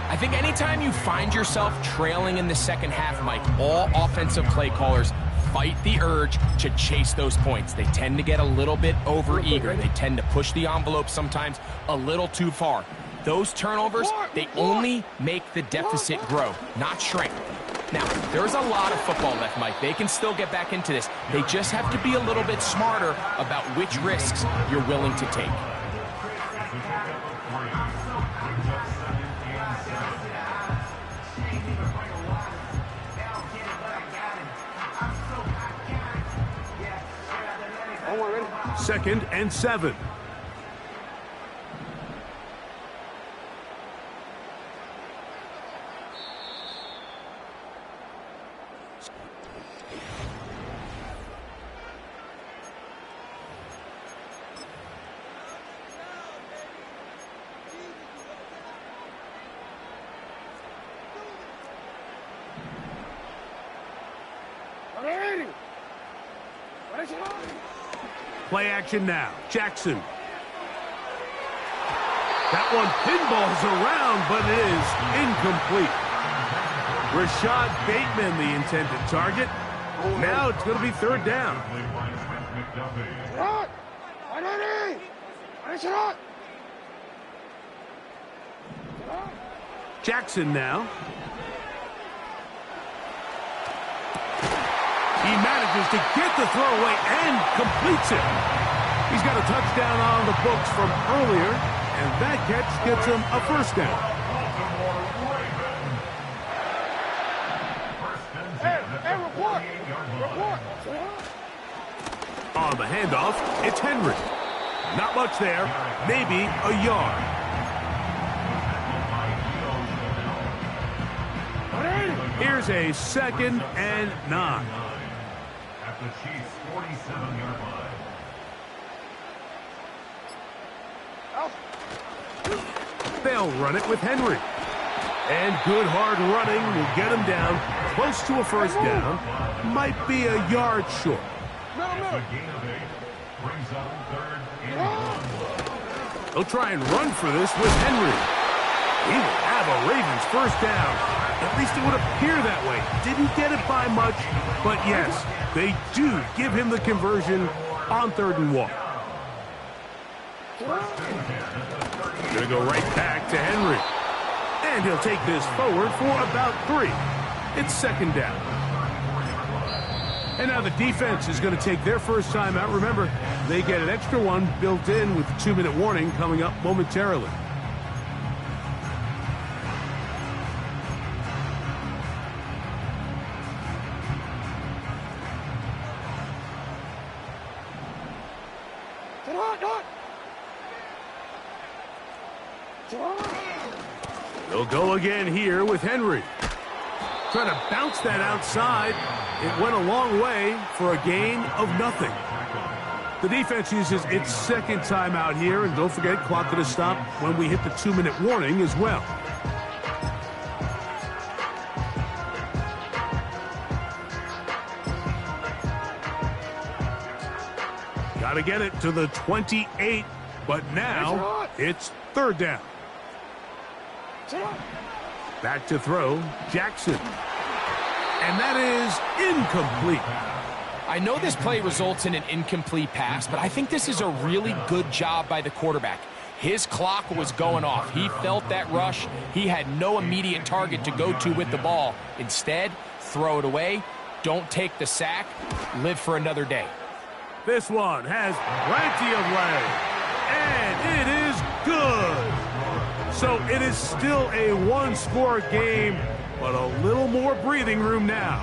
I think anytime you find yourself trailing in the 2nd half, Mike, all offensive play callers fight the urge to chase those points. They tend to get a little bit overeager. They tend to push the envelope sometimes a little too far. Those turnovers, they only make the deficit grow, not shrink. Now, there's a lot of football left, Mike. They can still get back into this. They just have to be a little bit smarter about which risks you're willing to take. 2nd and 7. Play action now. Jackson. That one pinballs around, but it is incomplete. Rashad Bateman, the intended target. Now it's going to be 3rd down. Jackson now. He manages to get the throw away and completes it. He's got a touchdown on the books from earlier, and that catch gets him a 1st down. Hey, report! On the handoff, it's Henry. Not much there, maybe a yard. Here's a 2nd and 9. At the Chiefs' 47-yard line. They'll run it with Henry. And good hard running will get him down close to a 1st down. Might be a yard short. It's a gain of 8. Brings up 3rd and 1. They'll try and run for this with Henry. He will have a Ravens 1st down. At least it would appear that way. Didn't get it by much, but yes, they do give him the conversion on 3rd and 1. Gonna go right back to Henry. And he'll take this forward for about 3. It's 2nd down. And now the defense is going to take their first time out. Remember, they get an extra one built in with the 2-minute warning coming up momentarily. They'll go again here with Henry. Trying to bounce that outside. It went a long way for a gain of nothing. The defense uses its 2nd timeout here, and don't forget, clock going to stop when we hit the 2-minute warning as well. Got to get it to the 28, but now it's 3rd down. Back to throw, Jackson. And that is incomplete. I know this play results in an incomplete pass, but I think this is a really good job by the quarterback. His clock was going off. He felt that rush. He had no immediate target to go to with the ball. Instead, throw it away. Don't take the sack. Live for another day. This one has plenty of leg. And it is good. So it is still a 1-score game, but a little more breathing room now.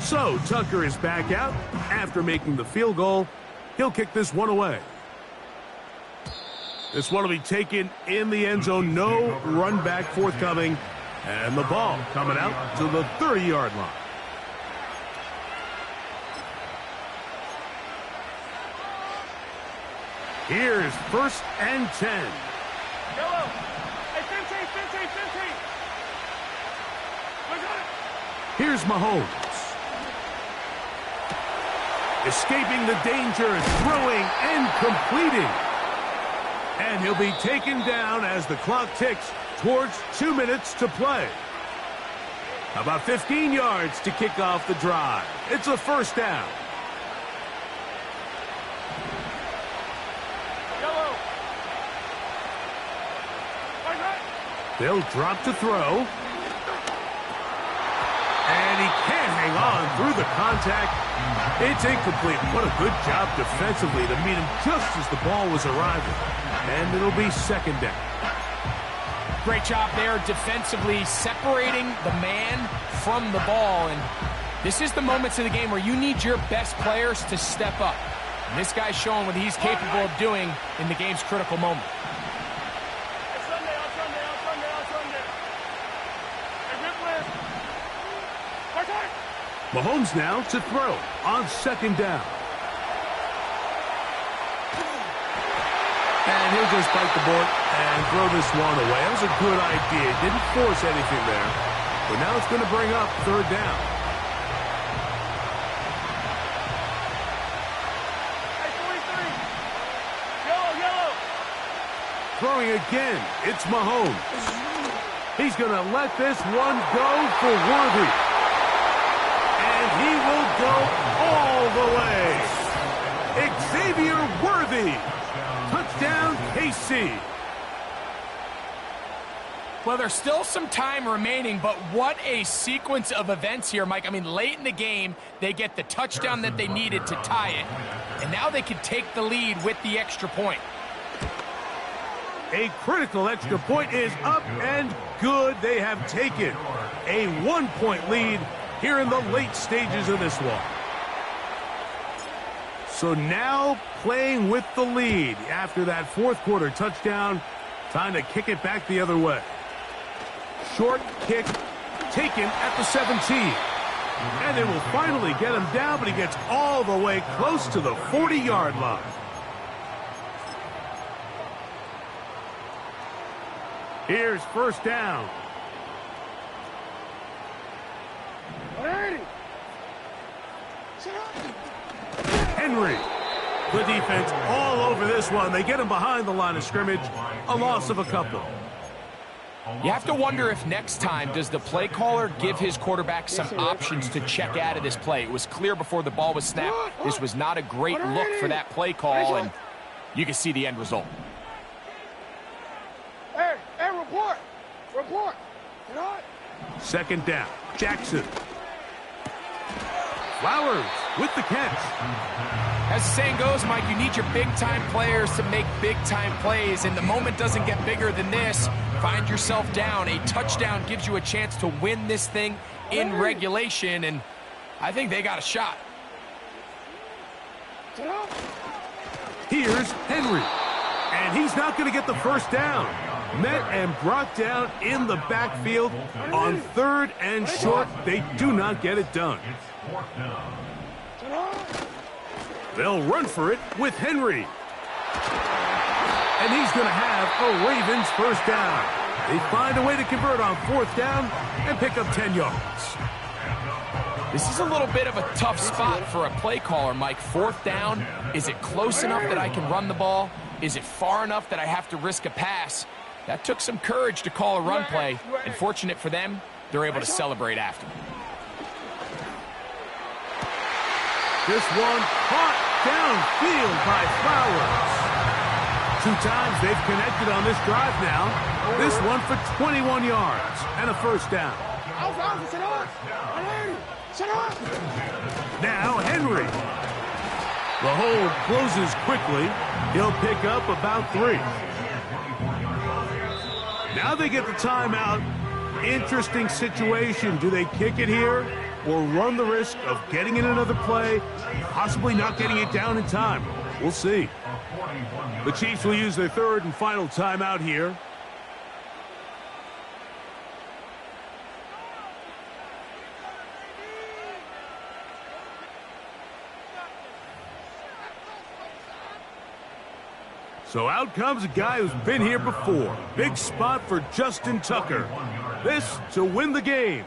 So Tucker is back out after making the field goal. He'll kick this one away. This one will be taken in the end zone. No run back forthcoming. And the ball coming out to the 30-yard line. Here's 1st and 10. Yellow. Hey, 15. Here's Mahomes. Escaping the danger, throwing and completing. And he'll be taken down as the clock ticks towards 2 minutes to play. About 15 yards to kick off the drive. It's a 1st down. They'll drop to throw. And he can't hang on through the contact. It's incomplete. What a good job defensively to meet him just as the ball was arriving. And it'll be 2nd down. Great job there defensively, separating the man from the ball. And this is the moments of the game where you need your best players to step up. And this guy's showing what he's capable of doing in the game's critical moment. Mahomes now to throw on second down. And he'll just bite the bullet and throw this one away. That was a good idea. Didn't force anything there. But now it's going to bring up third down. Throwing again, it's Mahomes. He's going to let this one go for Worthy. And he will go all the way. Xavier Worthy. Touchdown, KC. Well, there's still some time remaining, but what a sequence of events here, Mike. I mean, late in the game, they get the touchdown that they needed to tie it, and now they can take the lead with the extra point. A critical extra point is up and good. They have taken a 1-point lead here in the late stages of this one. So now playing with the lead after that fourth quarter touchdown. Time to kick it back the other way. Short kick taken at the 17. And they will finally get him down, but he gets all the way close to the 40-yard line. Here's first down. Henry. The defense all over this one. They get him behind the line of scrimmage. A loss of a couple. You have to wonder if next time does the play caller give his quarterback some options to check out of this play. It was clear before the ball was snapped. This was not a great look for that play call, and you can see the end result. Hey, report. Second down. Jackson. Flowers with the catch. As the saying goes, Mike, you need your big-time players to make big-time plays, and the moment doesn't get bigger than this. Find yourself down. A touchdown gives you a chance to win this thing in regulation, and I think they got a shot. Here's Henry, and he's not going to get the first down. Met and brought down in the backfield on third and short. They do not get it done. They'll run for it with Henry. And he's going to have a Ravens first down. They find a way to convert on fourth down and pick up 10 yards. This is a little bit of a tough spot for a play caller, Mike. Fourth down, is it close enough that I can run the ball? Is it far enough that I have to risk a pass? That took some courage to call a run play, and fortunate for them, they're able to celebrate after. This one caught downfield by Flowers. 2 times they've connected on this drive now. This one for 21 yards and a first down. Now Henry. The hold closes quickly. He'll pick up about 3. Now they get the timeout. Interesting situation. Do they kick it here or run the risk of getting in another play, possibly not getting it down in time? We'll see. The Chiefs will use their third and final timeout here. So out comes a guy who's been here before. Big spot for Justin Tucker. This to win the game.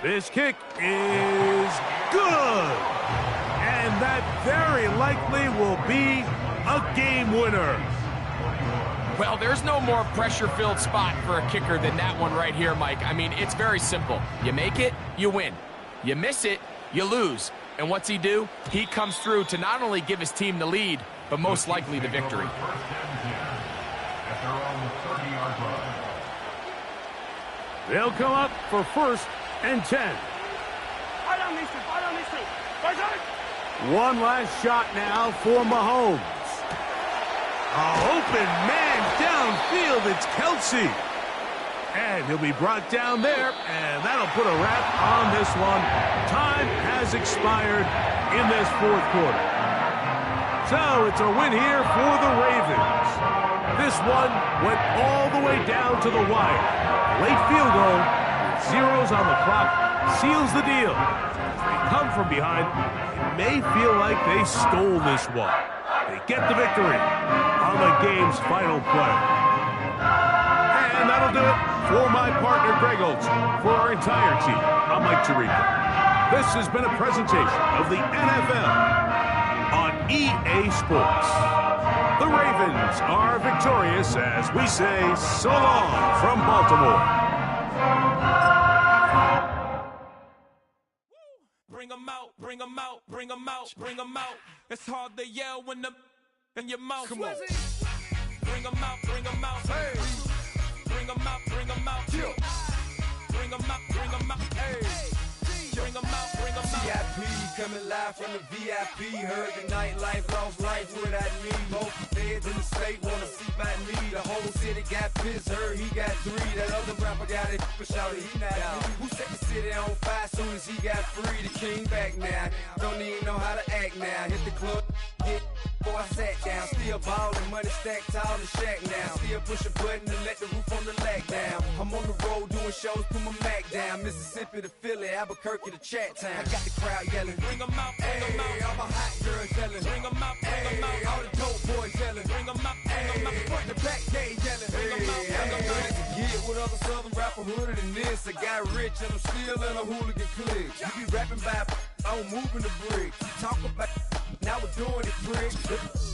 This kick is good. And that very likely will be a game winner. Well, there's no more pressure-filled spot for a kicker than that one right here, Mike. I mean, it's very simple. You make it, you win. You miss it, you lose. And what's he do? He comes through to not only give his team the lead, but most likely the victory. They'll come up for first and 10. One last shot now for Mahomes. Open man downfield, it's Kelsey. And he'll be brought down there, and that'll put a wrap on this one. Time has expired in this fourth quarter. So it's a win here for the Ravens. This one went all the way down to the wire. Late field goal, with zeros on the clock, seals the deal. As they come from behind, it may feel like they stole this one. They get the victory on the game's final play. And that'll do it for my partner, Greg Olson. For our entire team, I'm Mike Tirico. This has been a presentation of the NFL on EA Sports. The Ravens are victorious as we say so long from Baltimore. Bring 'em out, bring 'em out, bring 'em out, bring 'em out. It's hard to yell when the in your mouth. Come on. Bring 'em out, bring 'em out. Hey. Bring 'em out, bring 'em out. Yeah. Bring 'em out, bring 'em out. Hey. Bring 'em out, bring 'em out. VIP coming live from the VIP. Heard the nightlife, lost life without me. Both feds in the state wanna see by me. The whole city got pissed, heard he got 3. That other rapper got it, but shouted he not out. Who set the city on fire soon as he got free? The king back now, don't even know how to act now. Hit the club, hit. Before I sat down, still ballin', money stacked tall and shack now. Still push a button and let the roof on the lag down. I'm on the road doing shows, put my Mac down. Mississippi to Philly, Albuquerque to Chat Town. I got the crowd yelling, bring 'em out, bring 'em out. All my hot girls yelling, bring 'em out, bring 'em out. All the dope boys yelling, bring 'em out, bring 'em out. Front the back gate yelling, bring 'em out, bring 'em out. Get with other southern rapper hooded than this. I got rich and I'm still in a hooligan clique. You be rapping by, I'm moving the bricks. Talk about, now we're doing it, prick.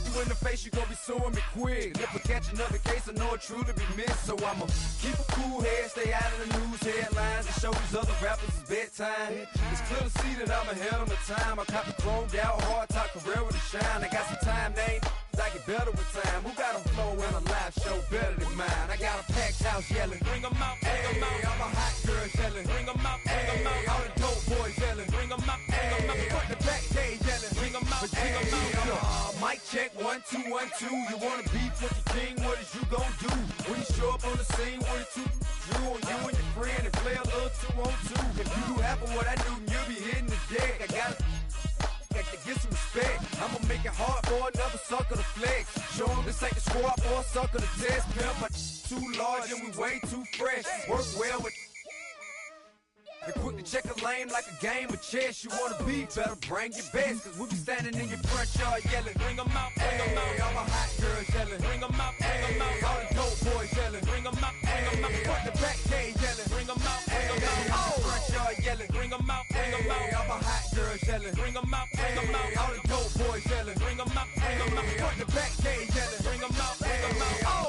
You in the face, you gon' be suing me quick. If I catch another case, I know it truly be missed. So I'ma keep a cool head, stay out of the news headlines, and show these other rappers it's bedtime. It's clear to see that I'm ahead of my time. I cop the chromed out, hard top career with a shine. I got some time, name. I get better with time. Who got a flow and a live show better than mine? I got a packed house yelling, bring 'em out, bring 'em out. All my hot girls yelling, bring 'em out, bring 'em out. All the dope boys yelling, bring 'em out, bring 'em out. Front the back gate yelling, bring 'em out, bring 'em out. Mic check, 1, 2, 1, 2. You wanna beef with the king? What is you gon' do? When you show up on the scene with a 2 Drew on you and your friend and play a little 2-on-2. If you do half of what I do, you'll be hitting the deck. I gotta get some respect. I'ma make it hard for another sucker to flex. Show 'em this ain't the squad for a sucker to test. Pimp, but too large and we way too fresh. Work well with and quick to check a lane like a game of chess. You wanna be better, bring your best. Cause we be standing in your front yard yelling, bring 'em out, bring 'em out. All my hot girls yelling, bring 'em out, bring 'em out. All the dope boys yelling, bring 'em out, bring 'em out. Front the back gate yelling, bring 'em out, bring 'em out. All the front yard yelling, bring 'em out, bring 'em out. All my hot girls yelling, bring 'em out, bring 'em out. All the dope boys yelling, bring 'em out, bring 'em out. Front the back gate yelling, bring 'em out, bring 'em out. Oh!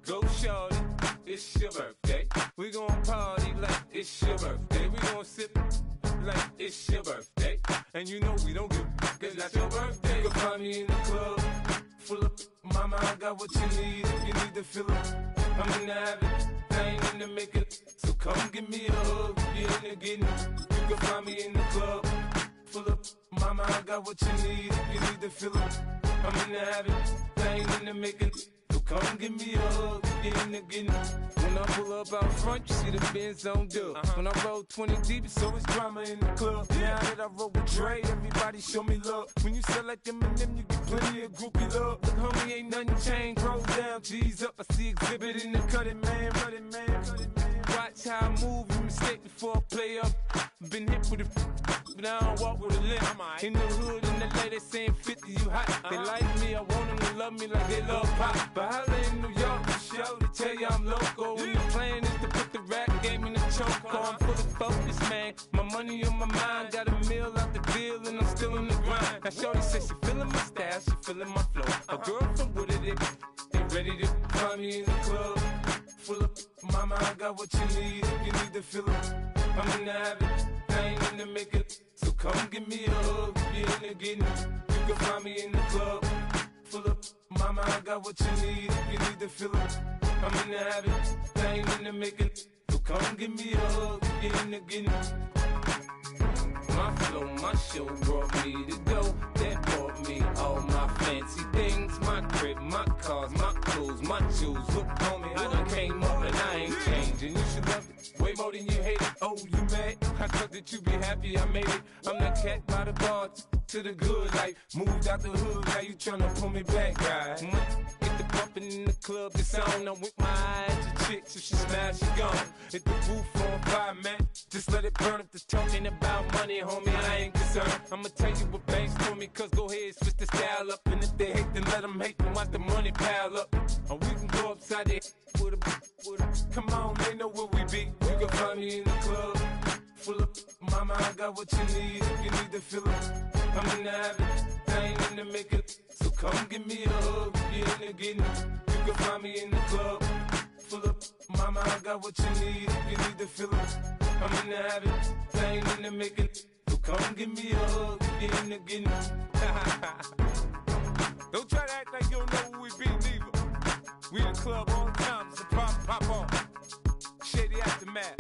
Go, shorty, it's your birthday. We gon' party like it's your birthday. We gon' sip like it's your birthday. And you know we don't give cause that's your birthday. You can find me in the club, full of mama, I got what you need if you need to fill up. I'm in the habit, I ain't in the making. So come give me a hug, you in the getting. You can find me in the club, full of mama, I got what you need if you need to fill up. I'm in the habit, I ain't in the making. So come give me a hug, get in the getting. When I pull up out front, you see the Benz on dub. When I roll 20 deep, it's always drama in the club. Now that I roll with Dre, everybody show me love. When you sell like them and them, you get plenty of groupie love. Look, homie, ain't nothing changed. Roll down, G's up. I see exhibit in the cutting, man. Cutting, man. Watch how I move, you mistake before I play up. Been hit with a but I don't walk with a limp. In the hood, in the LA, they saying 50, you hot. They like me, I want them to love me like they love pop. But holla in New York, show to tell you I'm local. And the plan is to put the rap game in the choke. I'm fully focused, man. My money on my mind, got a meal out the deal, and I'm still in the grind. Now shorty says she feeling my style, she feeling my flow. A girl from Wooded, they ready to find me in the club. Full up, mama, I got what you need if you need to fill it. I'm in the habit, I ain't in the making. So come give me a hug, if you're in the getting. You can find me in the club. Full up, mama, I got what you need if you need to fill it. I'm in the habit, I ain't in the making. So come give me a hug, if you're in the getting. My flow, my show brought me to go. That brought me all my fancy things. My crib, my cars, my clothes, my shoes. Look, homie, I done came up and I ain't changing. You should love it way more than you hate it. Oh, you mad? I thought that you be happy I made it. I'm that cat by the bar to the good life. Moved out the hood, now you tryna pull me back, right? Get the bumpin' in the club, it's on. I'm with my eyes to chicks, if she smash, she gone. Hit the roof on fire, man. Just let it burn if the talking about money, homie, I ain't concerned. I'ma tell you what banks told me, cause go ahead, switch the style up. And if they hate, then let them hate, then watch the money pile up. Or we can go upside there with a, come on, they know where we be. You can find me in the club, full up, mama, I got what you need if you need to fill it. I'm in the habit, I ain't in the making. So come give me a hug, if you're in the getting. You can find me in the club, full up, mama, I got what you need if you need to fill it. I'm in the habit, I ain't in the making. So come give me a hug, if you're in the getting. Don't try to act like you don't know who we be, neither. We in the club all the time, so pop on. Shady Aftermath.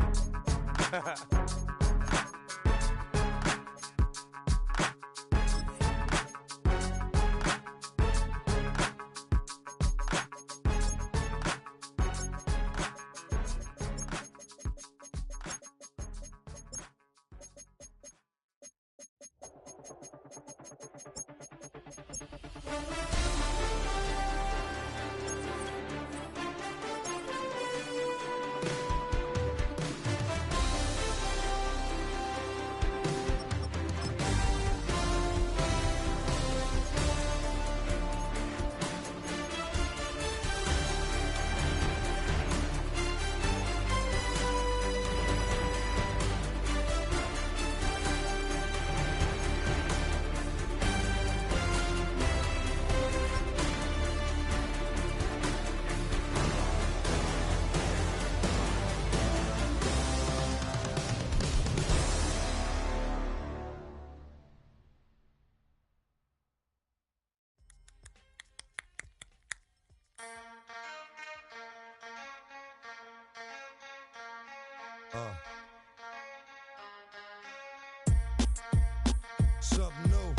Something new.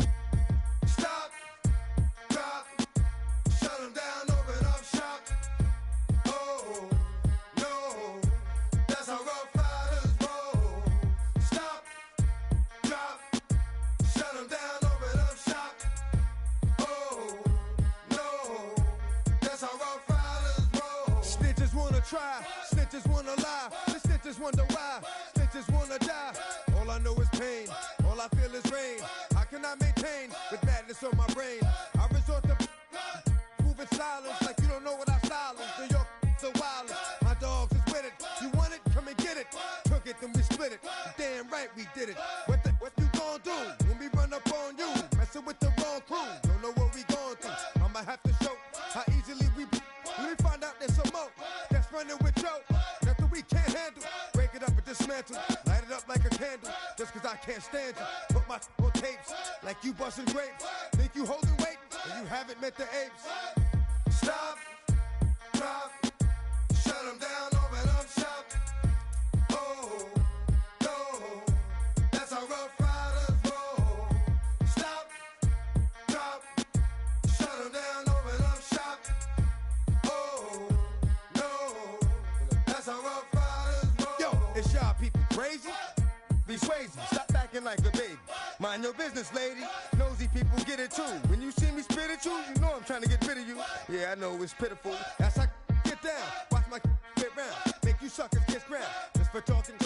Stop, drop, shut them down, open up shop. Oh, no, that's how Rough Riders roll. Stop, drop, shut them down, open up shop. Oh, no, that's how Rough Riders roll. Snitches wanna try, snitches wanna lie, the snitches wonder why, snitches wanna die. All I know is pain, all I feel is rain. How can I maintain with madness on my brain? I resort to moving silence like you don't know what I style is. New York, so wild. My dogs is with it. You want it? Come and get it. Took it, then we split it. Damn right we did it. What you gon' do when we run up on you? Messing with the wrong crew. Don't know what we gon' through. I'ma have to show how easily we. Let me find out there's some more that's running with Joe. Nothing we can't handle. Break it up and dismantle. Light it up like a candle. Just cause I can't stand you. Put my on tapes like you busting grapes. Think you holding weight and you haven't met the apes. Stop, drop, shut them down, open up shop. Oh, no, that's how Rough Riders roll. Stop, drop, shut like a baby. Mind your business, lady. Nosy people get it too. When you see me spit at you, you know I'm trying to get rid of you. Yeah, I know it's pitiful. That's how get down. Watch my get round. Make you suckers kiss ground. Just for talking.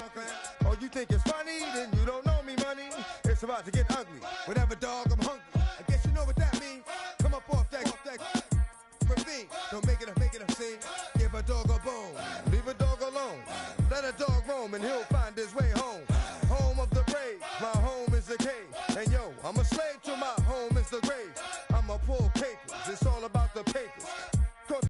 Oh, you think it's funny? Then you don't know me, money. It's about to get ugly. Whatever, dog, I'm hungry. I guess you know what that means. Come up off that ravine. Don't make it a scene. Give a dog a bone. Leave a dog alone. Let a dog roam and he'll find his way home. Home of the brave. My home is the cave. And yo, I'm a slave to my home is the grave. I'm a pull papers. It's all about the papers.